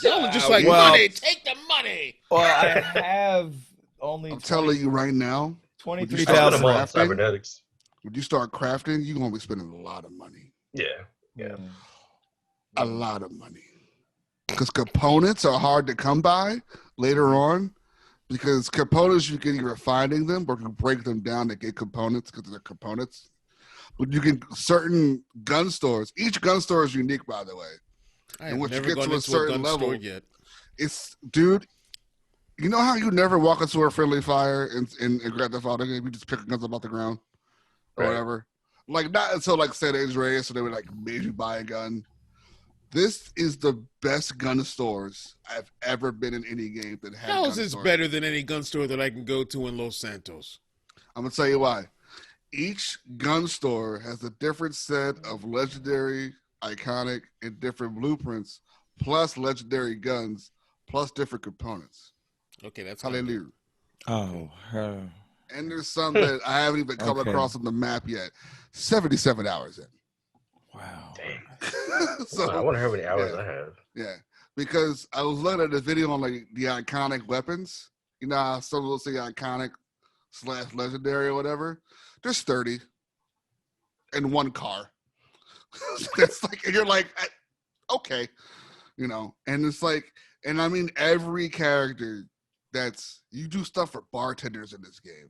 Y'all are just like, Well- money, take the money. well, I have only I'm telling you right now, 23,000. I'm on crafting? cybernetics. when you start crafting, you're gonna be spending a lot of money. Yeah. Yeah. A lot of money. Because components are hard to come by later on. Because components, you can either finding them or you break them down to get components because they're components. But you can certain gun stores. Each gun store is unique, by the way. I And have once you never get gone to a into certain gun store level- yet. It's dude. You know how you never walk into a friendly fire in Grand Theft Auto game? You just pick guns up off the ground or Right. whatever. Like not until like San Andreas, so they would like made you buy a gun. This is the best gun stores I've ever been in any game that has. How is gun this stores. better than any gun store that I can go to in Los Santos? I'm gonna tell you why. Each gun store has a different set of legendary, iconic, and different blueprints, plus legendary guns, plus different components. Okay, that's kinda good. Hallelujah. Oh, And there's some that I haven't even come Okay. across on the map yet. 77 hours in. wow. Dang. So I wonder how many hours yeah. I have. yeah, because I was looking at the video on like the iconic weapons. You know, how some will say iconic / legendary or whatever. There's 30 in one car. That's like, and you're like, okay, you know, and it's like, and I mean, every character that's you do stuff for bartenders in this game.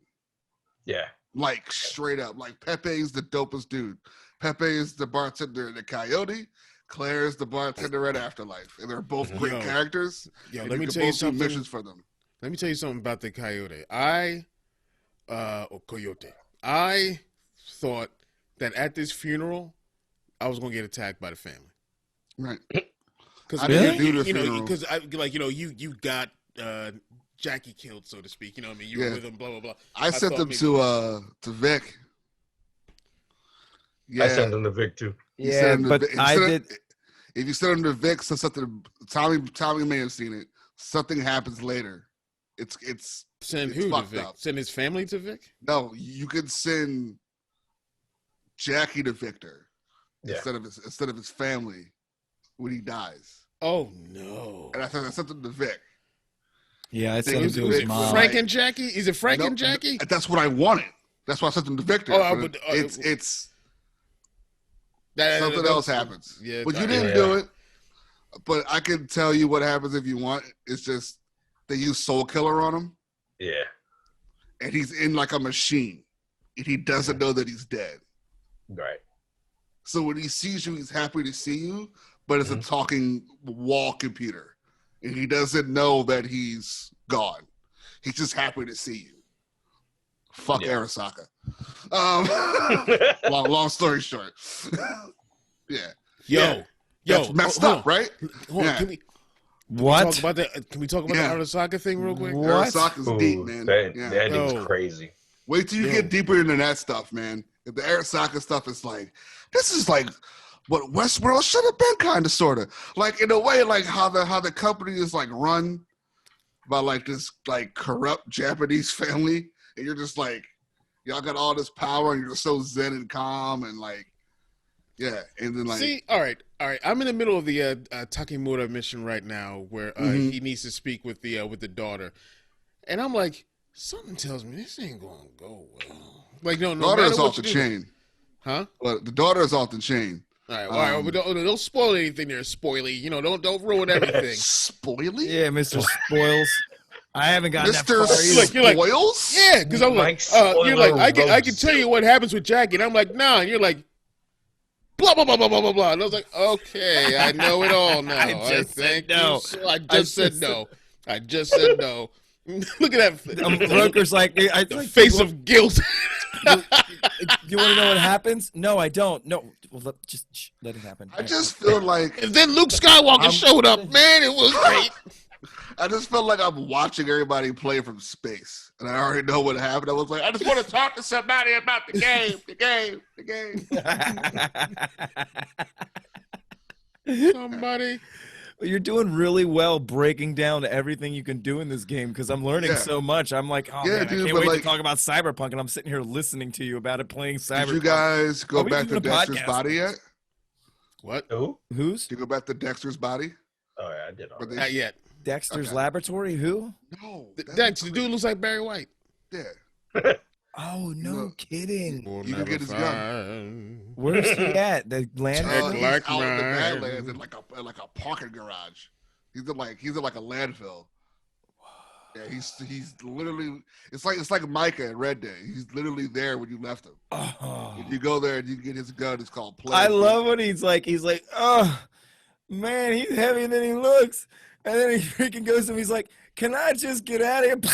Yeah. Like straight up, like Pepe is the dopest dude. Pepe is the bartender in the Coyote. Claire is the bartender at Afterlife, and they're both great Yo. characters. Yo, and let me can tell you both do something. missions for them. Let me tell you something about the coyote. Coyote. I thought that at this funeral, I was gonna get attacked by the family. Right. Because I didn't do the you know, funeral. because you got Jackie killed, so to speak. You know what I mean? You were with him, blah blah blah. I sent thought them maybe- to Vic. Yeah, I sent them to Vic too. You Yeah, send him to but Vic- if you I send did. him- If you send him to Vic, so something Tommy may have seen it. Something happens later. It's Send it's who to fucked Vic? up. Send his family to Vic? No, you could send Jackie to Victor Yeah. instead of his family when he dies. Oh no! And I sent them to Vic. Yeah, I They sent him was- to was his it mom. Frank and Jackie? Is it Frank No, and Jackie? That's what I wanted. That's why I sent them to Victor. Oh, But but, it's That- something that's- else happens. Yeah, But you I- didn't Yeah. do it. But I can tell you what happens if you want. It's just they use Soul Killer on him, Yeah. and he's in like a machine, and he doesn't know that he's dead. Right. So when he sees you, he's happy to see you, but it's a Mhm. talking wall computer, and he doesn't know that he's gone. He's just happy to see you. Fuck Yeah. Arasaka. Long story short. Yeah. Yo, That's messed hold up, right? on. Hold on. Yeah. Can we What? talk about that? Can we talk about Yeah. the Arasaka thing real quick? What? Arasaka's deep, man. That, Yeah. that ending's Yo. crazy. Wait till you Yo. get deeper into that stuff, man. If the Arasaka stuff is like, this is like what Westworld should have been, kind of, sort of. Like, in a way, like how the company is like run by like this like corrupt Japanese family, and you're just like, y'all got all this power, and you're so zen and calm, and like, yeah, and then like, See, all right. I'm in the middle of the Takemura mission right now, where Mhm. he needs to speak with the daughter, and I'm like, something tells me this ain't gonna go well. Like, no daughter matter is what off the you do- chain. But But the daughter is off the chain. all right, but don't spoil anything there, spoily. You know, don't ruin everything. Spoily? Yeah, Mr. Spoils. I haven't gotten that Mr. far either. You're like- Spoils? Yeah, because I'm like, Mike you're like, I can Spoiler tell you what happens with Jackie, and I'm like, nah, and you're like, blah blah blah blah blah blah blah, and I was like, okay, I know it all now. I just said thank you, no. so I just said no. I just said no. Look at that. Broker's like, The face of guilt. You want to know what happens? No, I don't. No, well, just let it happen. I just feel like And then Luke Skywalker showed up. Man, it was great. I just felt like I'm watching everybody play from space, and I already know what happened. I was like, I just want to talk to somebody about the game, the game. Somebody. You're doing really well breaking down everything you can do in this game because I'm learning Yeah. so much. I'm like, oh Yeah, man, dude, I can't but wait like- to talk about Cyberpunk, and I'm sitting here listening to you about it playing Cyberpunk. Did you guys Are go we back to doing a Dexter's podcast? body yet? What? Who? Who's Did you go back to Dexter's body? Oh, yeah, I did. Or Already. they- Not yet. Dexter's Okay. Laboratory? Who? No. Dex, the dude looks like Barry White. Yeah. Oh, no No. kidding. We'll You can never get his gun. find- Where's he at? The land? Check He's like out in the mine. Badlands in like a parking garage. He's in like a landfill. Yeah, he's literally it's like Micah in Red Day. He's literally there when you left him. Oh. If you go there and you get his gun, it's called Plague. I love when he's like, oh, man, he's heavier than he looks. And then he freaking goes to him, he's like, can I just get out of here?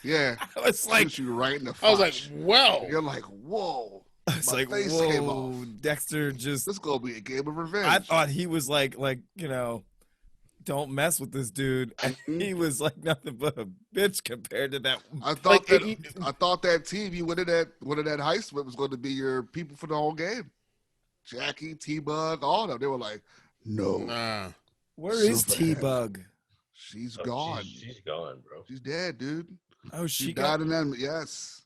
Yeah. I was like, Shoot you right in the I was like, fotch. well. You're like, whoa. it's My like, face came whoa, off. Dexter just, This is gonna be a game of revenge. I thought he was like, you know, don't mess with this dude. And he was like nothing but a bitch compared to that. I thought Like, that it- I thought that team you went in that heist with was going to be your people for the whole game. Jackie, T-Bug, all of them. They were like, no, Nah. Where is Super T-Bug? she's Oh, gone. She's gone, bro. She's dead, dude. Oh, She she died got, in that. Yes.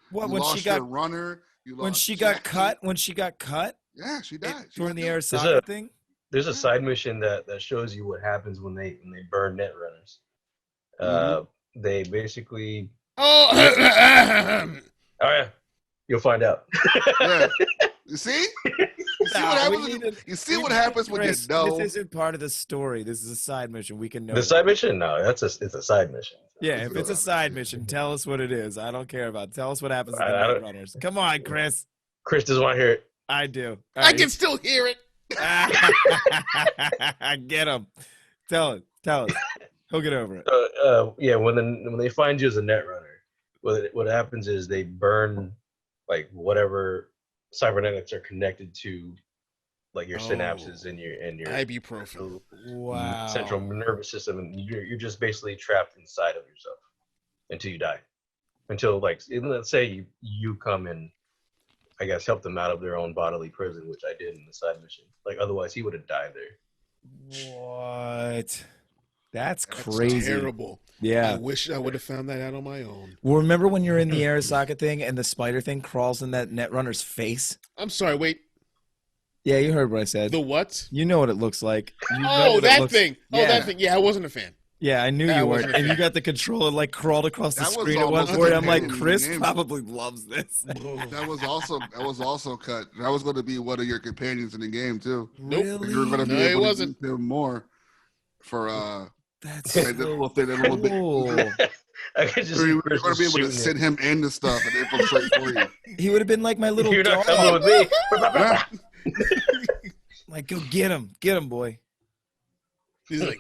what, You when lost she got, your runner. You when lost she got Jackie. cut Yeah, she died. She during got the killed. Arasaka thing? There's a side mission that shows you what happens when they burn netrunners. They basically, Oh, oh yeah, you'll find out. Yeah. You see? You see Nah, what we happens? need to- You see what happens when you Chris, know? this isn't part of the story. This is a side mission. We can know. The side mission? No, it's a side mission. Yeah, if it's a side mission, tell us what it is. I don't care about it. Tell us what happens to the I don't- Netrunners. Come on, Chris. Chris doesn't want to hear it. I do. I can still hear it. Get him. Tell us. He'll get over it. Yeah, when they find you as a netrunner, what happens is they burn like whatever cybernetics are connected to like your synapses and your ibuprofen. Wow. central nervous system, and you're just basically trapped inside of yourself until you die. Until like let's say you come and I guess help them out of their own bodily prison, which I did in the side mission. Like otherwise he would have died there. What? That's That's crazy. terrible. Yeah. I wish I would have found that out on my own. Well, remember when you're in the Arasaka thing and the spider thing crawls in that Netrunner's face? I'm sorry, wait. Yeah, you heard what I said. The what? You know what it looks like. You know Oh, what it that looks- thing. Oh, Yeah. that thing. Yeah, I wasn't a fan. Yeah, I knew I you wasn't weren't. a And fan. you got the controller like crawled across the That was screen at one almost point. a I'm like, companion Chris game. probably loves this. That was also cut. That was going to be one of your companions in the game too. Nope. Really? You were going to be No, it able wasn't. to use him more for That's like the little thing, that little bit. cool. I could just So see you were Chris going to be able to shooting send it. him and the stuff and infiltrate for you. He would have been like my little You're not dog. coming with me. Yeah. Like, go get him, boy. He's like,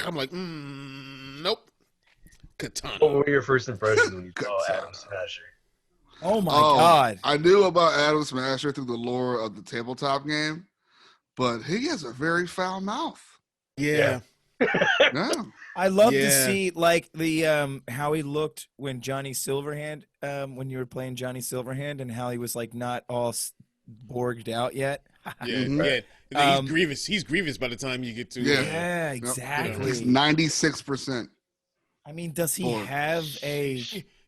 I'm like, nope. Katana. What were your first impressions when you saw Katana. Adam Smasher? Oh my god. I knew about Adam Smasher through the lore of the tabletop game, but he has a very foul mouth. Yeah. Yeah. I love to Yeah. see like the how he looked when Johnny Silverhand when you were playing Johnny Silverhand and how he was like not all borged out yet. Yeah. Mhm. Yeah. And then Um, he's grievous. He's grievous by the time you get to. Yeah. Yeah, He's exactly. 96%. I mean, does he Borg. have a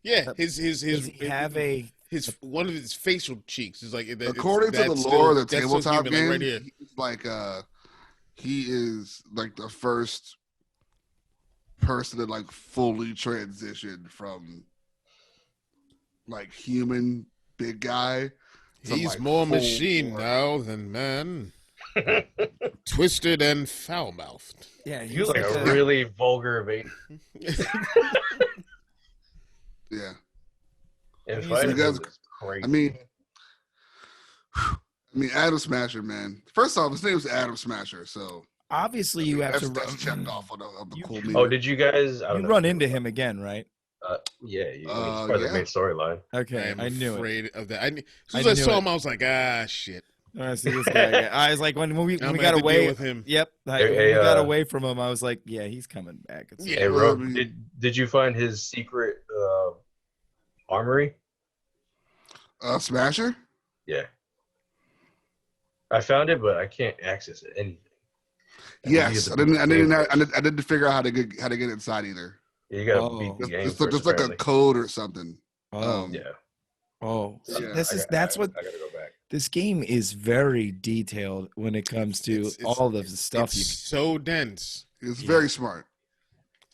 Yeah. does he have a his one of his facial cheeks is like According to the that's lore of the that's still tabletop human, game, like right here. he's like he is like the first person to like fully transition from like human big guy. to, He's like, more full machine Borg. now than man. Twisted and foul mouthed. yeah, He was like like a really vulgar baby. Yeah. And He's- fighting You guys- was crazy. I mean, Adam Smasher, man. First off, his name was Adam Smasher, so obviously you have to that's checked off on the You- cool you- meter. Oh, did you guys? I don't you know run if you into were- him again, right? Yeah, you, Uh, it's part of yeah. the main storyline. Okay, I'm I knew it. afraid of that. As soon I as I knew saw it. him, I was like, ah, shit. I see this guy again. I was like, when we I'm gonna got have to deal away with him. Yep. Like, Hey, when we got uh, away from him, I was like, yeah, he's coming back. It's Yeah. Hey, well, Ro, I mean- did you find his secret armory? Smasher? Yeah. I found it, but I can't access it. Anything. Yes, I didn't figure out how to get inside either. You gotta Oh. beat the game. It's first, just like a apparently. code or something. Oh, Yeah. oh. See, Yeah, that's what I gotta go back. this game is very detailed when it comes to It's- all of the stuff It's you so dense. It's Yeah. very smart.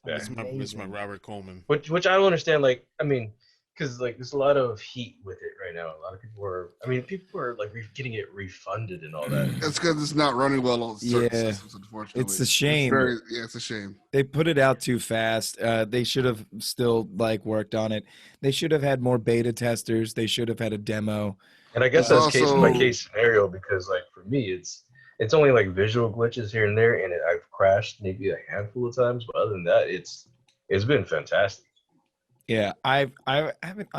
Yeah. It's my Amazing. Robert Coleman. Which I don't understand. Like, I mean, because like there's a lot of heat with it right now. A lot of people are. I mean, people are like getting it refunded and all that. It's because it's not running well on certain Yeah. systems, unfortunately. It's a shame. It's a shame. They put it out too fast. They should have still like worked on it. They should have had more beta testers. They should have had a demo. And I guess It's that's case by also- case scenario because like for me, it's only like visual glitches here and there, and I've crashed maybe a handful of times. But other than that, it's been fantastic. Yeah, I haven't.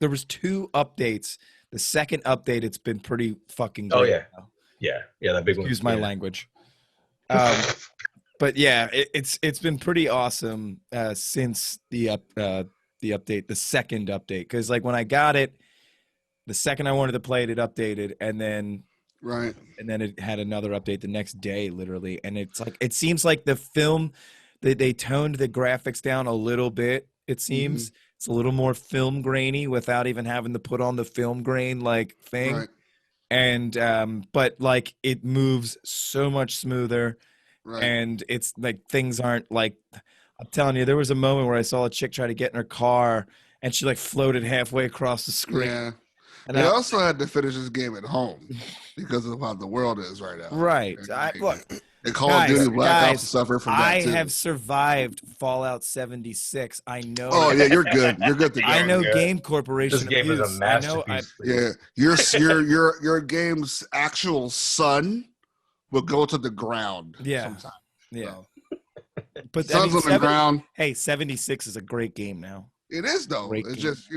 There was 2 updates. The second update, it's been pretty fucking great. Oh, yeah. Yeah, that big one. Excuse my yeah. language. But yeah, it's been pretty awesome since the update, the second update. Because like when I got it, the second I wanted to play it, it updated, and then Right. it had another update the next day, literally. And it's like it seems like the film they toned the graphics down a little bit. It seems it's a little more film grainy without even having to put on the film grain like thing. Right. And but like it moves so much smoother. Right. And it's like things aren't like I'm telling you, there was a moment where I saw a chick try to get in her car and she like floated halfway across the screen. Yeah. And They I- also had to finish this game at home because of how the world is right now. right. Okay. Look, And Call guys, of Duty Black guys, Ops suffer from that I too. have survived Fallout 76. I know. Oh yeah, you're good. You're good to go. I know Yeah. Game Corporation. This game is a abuse. I know. masterpiece. Yeah, your game's actual sun will go to the ground. Yeah. sometime. Yeah. So, But I sun's mean, on the ground. hey, 76 is a great game now. It is though. Great It's game. just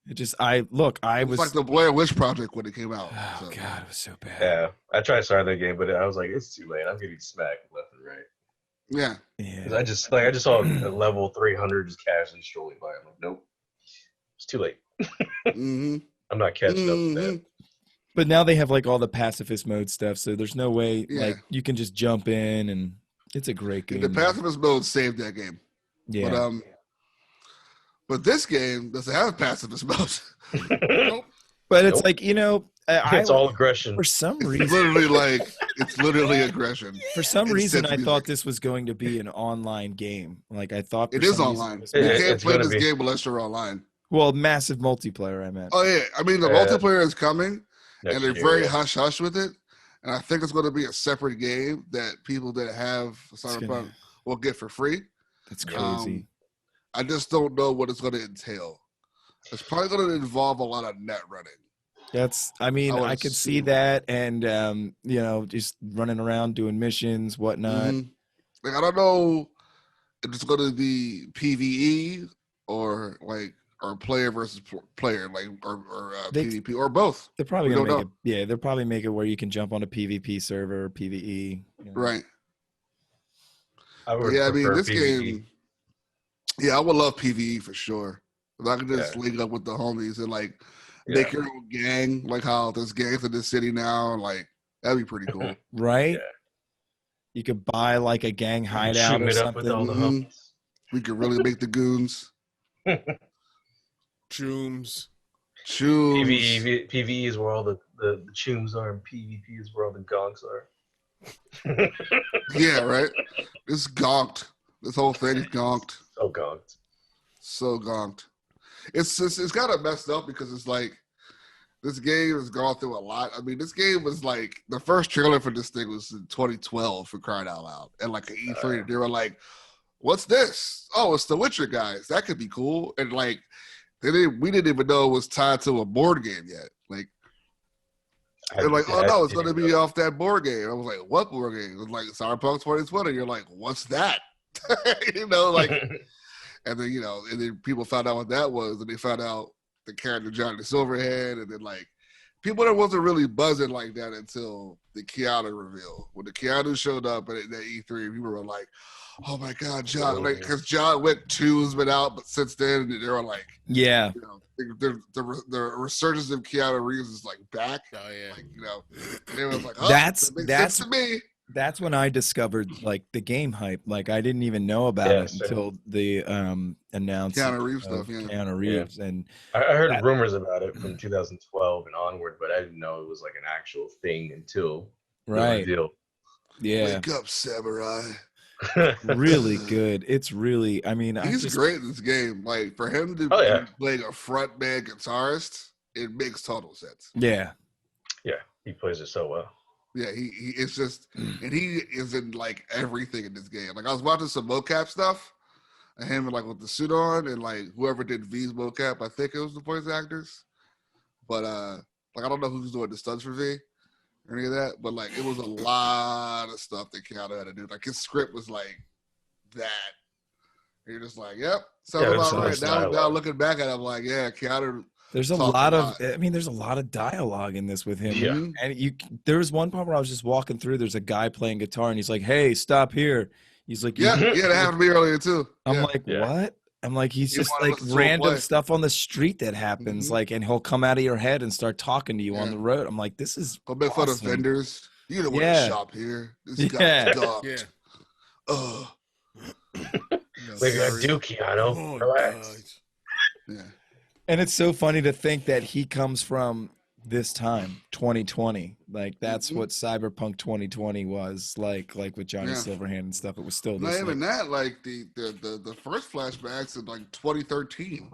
I It was was like the Blair Witch Project when it came out. oh So. god, it was so bad. Yeah, I tried starting that game, but I was like, it's too late. I'm getting smacked left and right. Yeah. Because Yeah. I just saw a level 300 just casually strolling by. I'm like, nope, it's too late. Mm-hmm. I'm not catching up to that. But now they have like all the pacifist mode stuff, so there's no way Yeah. like you can just jump in, and it's a great game. The pacifist mode saved that game. Yeah. But this game doesn't have pacifist mode. Nope. But it's Nope. like, It's all aggression. for some It's reason literally aggression. for some It's reason synth I thought music. this was going to be an online game. Like I thought It for is some reason online. was- You Yeah, can't it's play gonna this be. game unless you're online. well, massive multiplayer I meant. Oh yeah, I mean the Yeah. multiplayer is coming, Next and they're year, very yeah. hush hush with it. And I think it's going to be a separate game that people that have Cyberpunk gonna- will get for free. That's crazy. I just don't know what it's going to entail. It's probably going to involve a lot of net running. I mean, I would I could see assume. that, and just running around doing missions, whatnot. Mhm. Like I don't know if it's going to be PVE or player versus player, or They- PvP or both. They're probably We gonna don't make it. Yeah, they'll probably make it where you can jump on a PvP server, PvE. Right. I would Yeah, I mean prefer this PvE. game. Yeah, I would love PVE for sure. If I could just Yeah. link up with the homies and Yeah. make your own gang, like how there's gangs in this city now, and that'd be pretty cool. Right? Yeah. You could buy like a gang You hideout shoot or it up with all something. the Mhm. homies. We could really make the goons Chooms. choose. PvE is where all the chooms are, and PvP is where all the gonks are. Yeah, right. It's gonked. This whole thing is gonked. So gonked. So gonked. It's kind of messed up because it's like this game has gone through a lot. I mean, this game was like the first trailer for this thing was in 2012 for crying out loud, and like an E3, they were like, "What's this? Oh, it's the Witcher guys. That could be cool." And we didn't even know it was tied to a board game yet. Like they're like, "Oh no, it's going to be off that board game." I was like, "What board game?" It was like Cyberpunk 2020. You're like, "What's that?" And then people found out what that was, and they found out the character Johnny Silverhead, and then people that wasn't really buzzing like that until the Keanu reveal. When the Keanu showed up at that E3, people were like, "Oh my God, John!" Because John Wick 2 has been out, but since then they were like, Yeah. the resurgence of Keanu Reeves is back. Oh yeah. They was like, "Oh, That's- that makes that's- sense to me." That's when I discovered the game hype. Like I didn't even know about Yeah, it same. until the announcement Keanu Reeves of stuff, yeah. Keanu Reeves. And I heard That- rumors about it from 2012 and onward, but I didn't know it was like an actual thing until the right. reveal. Yeah. Wake up, samurai. Really good. It's really He's great in this game. Like for him to Oh, yeah. be playing a front man guitarist, it makes total sense. Yeah. Yeah, he plays it so well. Yeah, he it's just, and he is in everything in this game. I was watching some mocap stuff, and him with the suit on, and whoever did V's mocap, I think it was the voice actors, but I don't know who's doing the stunts for V or any of that, but it was a lot of stuff that Keanu had to do. His script was that. And you're just yep, sounds Yeah, about so right. much Now dialogue. looking back at it, I'm yeah, Keanu. There's a Talk a lot of lot. there's a lot of dialogue in this with him. Yeah. Mhm. And there was one part where I was just walking through, there's a guy playing guitar and he's like, "Hey, stop here." He's like, Yeah, "You-" that happened to me earlier too. I'm Yeah. like, Yeah. "What?" I'm like, he's You just wanna listen to him random play. stuff on the street that happens, Mhm. and he'll come out of your head and start talking to you on Yeah. the road. I'm like, this is Go make fun of awesome. vendors. You don't want Yeah. to shop here. This Yeah. guy's dogged. Yeah. Ugh. Maybe I do, Keanu. Oh, Relax. Yeah. And it's so funny to think that he comes from this time, 2020. That's Mhm. what Cyberpunk 2020 was like with Johnny Yeah. Silverhand and stuff. It was still Not this. even that. The first flashbacks in 2013.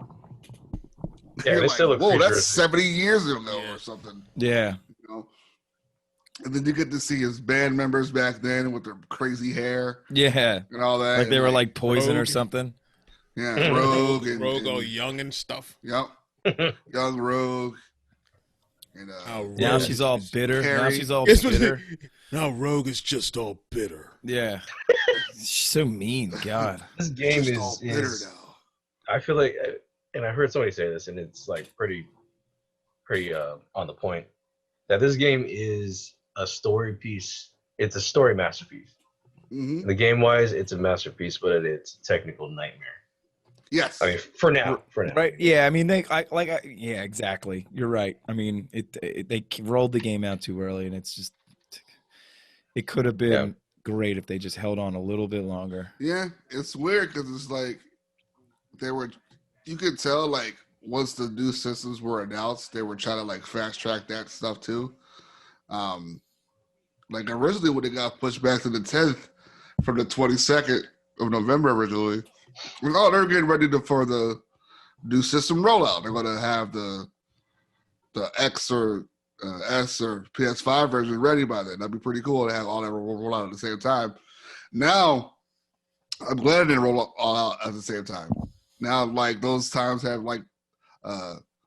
Yeah, You're they still look whoa, that's futuristic. 70 years ago Yeah. or something. Yeah. You know. And then you get to see his band members back then with their crazy hair Yeah. and all that. Like they and were like poison or Rogue. something. yeah, Rogue and, Rogue all and young and stuff. yep, young Rogue. And Now Rogue she's all is- bitter. Now Carrie. she's all It's bitter. now Rogue is just all bitter. Yeah. She's so mean. God. This game just all bitter is now. I feel like and I heard somebody say this, and it's like pretty on the point, that this game is a story piece. It's a story masterpiece. Mm-hmm. The game wise, it's a masterpiece, but it's a technical nightmare. Yes. I mean, for now. Right? Yeah. I mean, yeah, exactly. You're right. I mean, they rolled the game out too early, and it's just, it could have been great if they just held on a little bit longer. Yeah, it's weird because it's like you could tell like once the new systems were announced, they were trying to like fast track that stuff too. Like originally when it got pushed back to the 10th from the 22nd of November originally, they're getting ready for the new system rollout. They're going to have the X or S or PS5 version ready by then. That'd be pretty cool to have all that roll out at the same time. Now, I'm glad it didn't roll all out at the same time. Now, like those times have like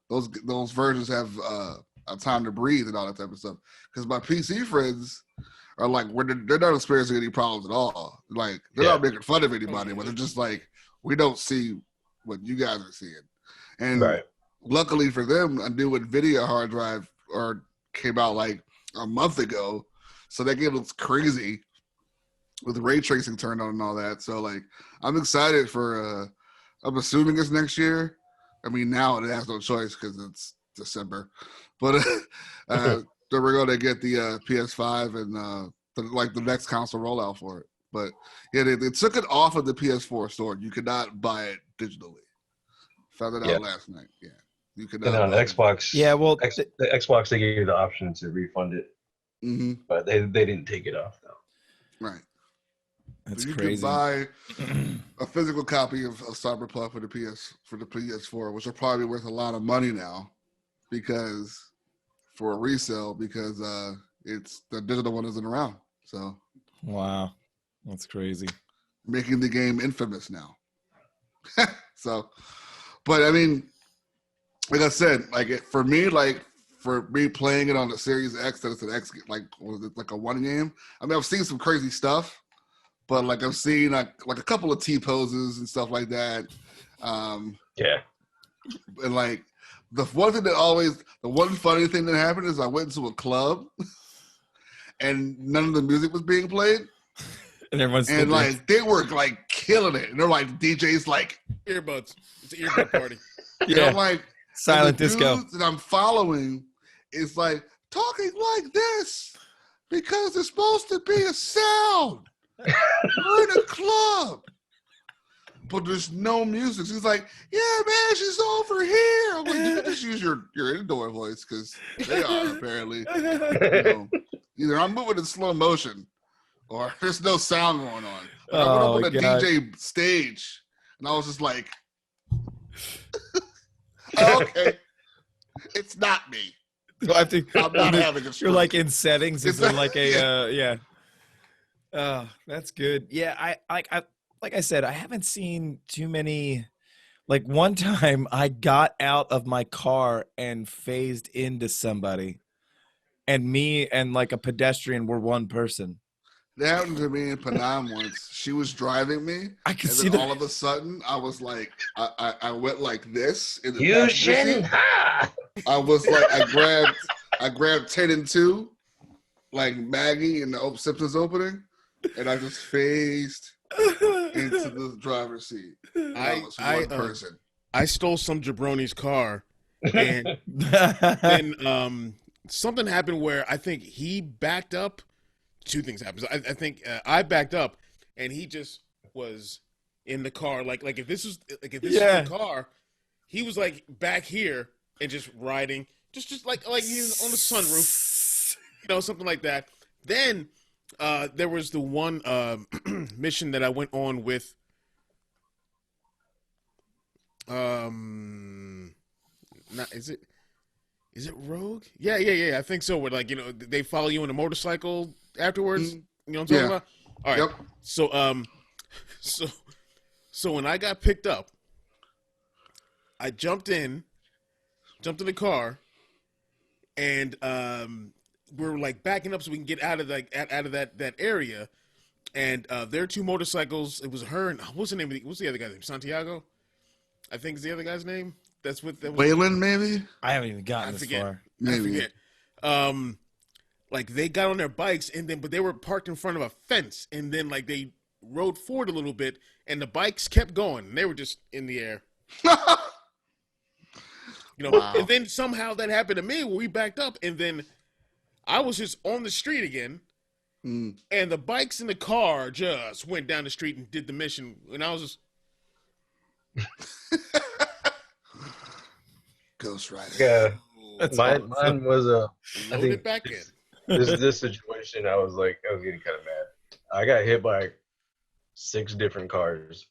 those versions have a time to breathe and all that type of stuff. Because my PC friends are like, they're not experiencing any problems at all. Like they're not making fun of anybody, but they're just like, we don't see what you guys are seeing. And luckily for them, a new NVIDIA hard drive came out like a month ago, so that game looks crazy with ray tracing turned on and all that. So like, I'm excited for. I'm assuming it's next year. I mean, now it has no choice because it's December, but then we're going to get the PS5 and the next console rollout for it. But yeah, they took it off of the PS4 store. You could not buy it digitally. Found it out last night. Yeah, you could. And on Xbox, well, the Xbox, they gave you the option to refund it, but they didn't take it off though. Right. That's you crazy. can buy a physical copy of Cyberpunk for the PS4, which will probably be worth a lot of money now, for a resale because it's the digital one isn't around. So wow, that's crazy. Making the game infamous now. So, but I mean, like I said, for me playing it on the Series X, that it's an X, like a one game. I mean, I've seen some crazy stuff. But like I've seen like a couple of T poses and stuff like that. And like the one funny thing that happened is I went into a club and none of the music was being played. And everyone's they were like killing it. And they're like DJs like earbuds. It's an earbud party. Yeah. And I'm like silent disco. Dudes that I'm following is like talking like this because there's supposed to be a sound. We're in a club, but there's no music. She's like, "Yeah, man, she's over here." I'm like, "You can just use your indoor voice because they are apparently." Either I'm moving in slow motion, or there's no sound going on. I went up on a DJ stage, and I was just like, "Okay, it's not me." I think I'm not having a stroke. You're like in settings. Is it like a yeah. Oh, that's good. Yeah, I like I said, I haven't seen too many. Like one time I got out of my car and phased into somebody, and me and like a pedestrian were one person. That happened to me in Panam once. She was driving me. I could and see then all of a sudden I was like, I went like this in the you shouldn't have. I was like, I grabbed 10 and 2, like Maggie in the Simpsons opening. And I just phased into the driver's seat. I was one person. I stole some jabroni's car, and then something happened where I think he backed up. Two things happened. I think I backed up, and he just was in the car. Like if this was the car, he was like back here and just riding, just like he was on the sunroof, something like that. Then. There was the one mission that I went on with is it Rogue? Yeah. I think so. Where they follow you on a motorcycle afterwards. You know what I'm talking about? All right. Yep. So when I got picked up, I jumped in the car, and we're like backing up so we can get out of that area, and there are two motorcycles. It was her and what's the other guy's name? Santiago. I think is the other guy's name. That's what that was. Waylon, maybe. I haven't even I gotten this forget. far. I Maybe. forget. Like they got on their bikes but they were parked in front of a fence, and then like they rode forward a little bit, and the bikes kept going, and they were just in the air. Wow. And then somehow that happened to me where we backed up, and then I was just on the street again, and the bikes in the car just went down the street and did the mission, and I was just Ghost Rider. Yeah, That's mine was I loaded think it back in. this situation. I was getting kind of mad. I got hit by 6 different cars.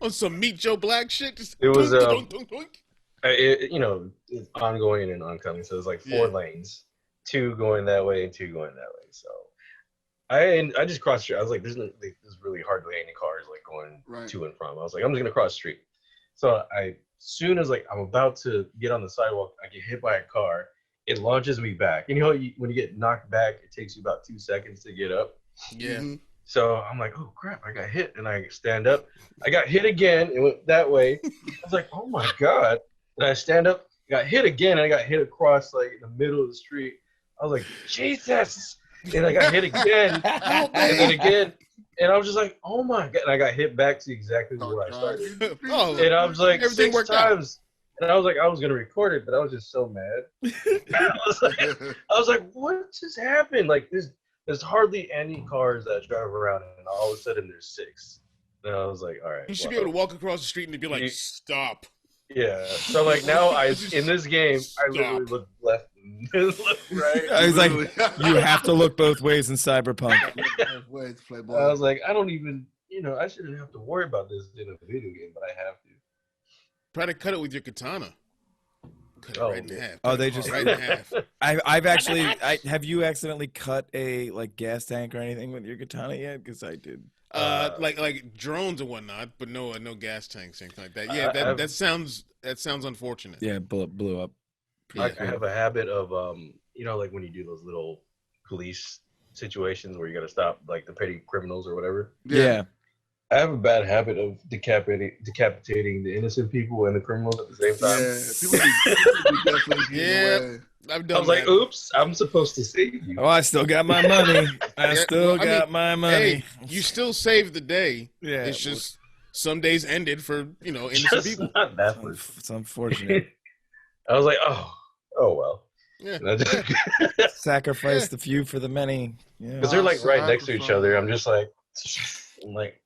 On some Meet Joe Black shit. Just It was, doink, doink, doink. It's ongoing and oncoming. So it's like 4 lanes, 2 going that way and 2 going that way. So I just crossed the street. I was like, there's really hardly any cars like going to and from. I was like, I'm just gonna cross the street. So soon as like I'm about to get on the sidewalk, I get hit by a car. It launches me back. And when you get knocked back, it takes you about 2 seconds to get up. Yeah. Mm-hmm. So I'm like, oh crap, I got hit, and I stand up. I got hit again. It went that way. I was like, oh my god. And I stand up, got hit again, and I got hit across like in the middle of the street. I was like, Jesus. And I got hit again, and then again, and I was just like, oh my god. And I got hit back to exactly where I started. Oh, And I was like, everything 6 worked out. times. And I was like, I was gonna record it, but I was just so mad. I was like, what just happened? Like there's hardly any cars that drive around, and all of a sudden there's 6. And I was like, all right. You should be able to walk across the street and be like, stop. Yeah. So like now in this game, I literally look left and look right. I was like, you have to look both ways in Cyberpunk. Way to play I ball. was like, I don't even, I shouldn't have to worry about this in a video game, but I have to. Try to cut it with your katana. Cut it right in half. Oh, Cut they it just- right in half. I've actually, have you accidentally cut a like gas tank or anything with your katana yet? Because I did. Like drones and whatnot, but no gas tanks, anything like that. Yeah, that sounds unfortunate. Yeah, blew up. I have a habit of, like when you do those little police situations where you got to stop like the petty criminals or whatever. Yeah. I have a bad habit of decapitating the innocent people and the criminals at the same time. People definitely Yeah. away. I've I done was like, that. oops, I'm supposed to save you. Oh, I still got my money. I Yeah, still well, I got mean, my money. Hey, you still saved the day. Yeah, It's just some days ended for innocent Just people. not that much. it's unfortunate. I was like, oh well. Yeah. Sacrifice the few for the many. Yeah. Because they're like right next to each other. I'm like,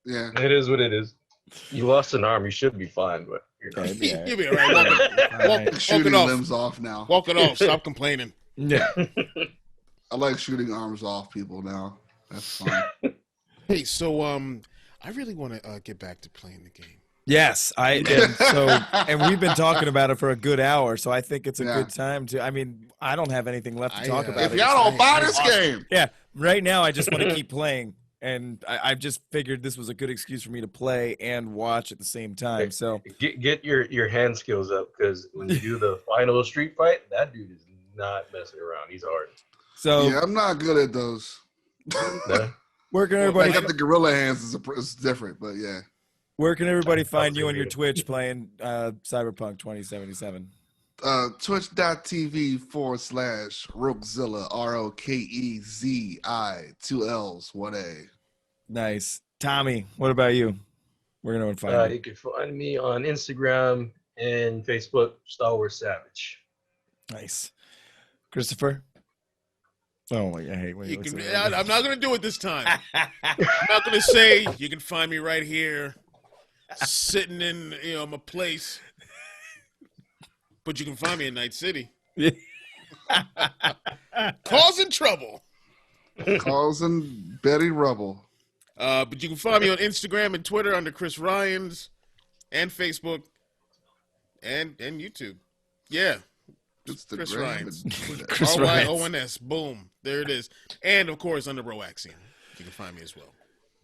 Yeah. it is what it is. You lost an arm, you should be fine, but you're not. Yeah. You'll be all right. Walk it Shooting off. limbs off now. Walk it off. Stop complaining. Yeah. I like shooting arms off people now. That's fun. Hey, so I really want to get back to playing the game. Yes, and we've been talking about it for a good hour, so I think it's a Yeah. good time to. I mean, I don't have anything left to talk about. If it. y'all don't buy this game, Yeah, right now I just want to keep playing, and I've just figured this was a good excuse for me to play and watch at the same time. So Get your hand skills up, because when you do the final street fight, that dude is not messing around. He's hard. yeah, I'm not good at those. No? where can I everybody got the gorilla hands. It's different, but yeah. where can everybody find you on your Twitch playing Cyberpunk 2077? Twitch.tv/Rokezilla, ROKEZI, 2 L's, 1 A. Nice, Tommy. What about you? We're gonna find you. You can find me on Instagram and Facebook, Star Wars Savage. Nice, Christopher. Oh, I hate when You you can, listen to that. I'm not going to do it this time. I'm not going to say you can find me right here, sitting in my place, but you can find me in Night City, causing trouble. Causing Betty Rubble. But you can find me on Instagram and Twitter under Chris Ryans, and Facebook, and YouTube. Yeah, It's the Chris Graham Ryans. and Twitter. Chris Ryans. RYONS. Boom. There it is. And, of course, under BROAXIUM. You can find me as well.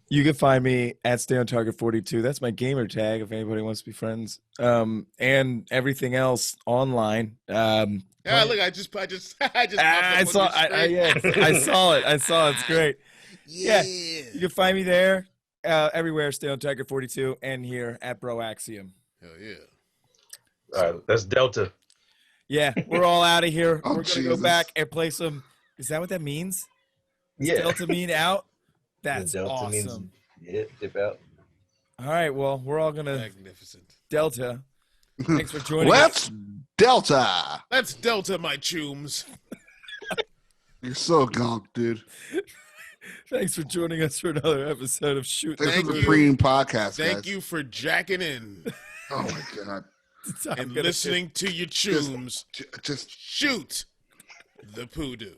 You can find me at StayOnTarget42. That's my gamer tag if anybody wants to be friends. And everything else online. Yeah, look, I just I saw. saw it. I saw it. It's great. Yeah. You can find me there. everywhere. Stay on Tiger 42 and here at BROAXIUM. Hell yeah. All right, that's Delta. Yeah, we're all out of here. Oh, We're gonna go Jesus. back and play some. Is that what that means? Does Yeah. Delta mean out? The That's Delta means awesome. dip out. All right, well, we're all gonna Magnificent. Delta. Thanks for joining us. Let's Delta. Let's Delta, my chooms. You're so gonk, dude. Thanks for joining us for another episode of Shoot. Thanks Thank for the you. Supreme podcast, Thank guys. you for jacking in Oh my god. and listening to your chooms Just shoot the Poo-Doo.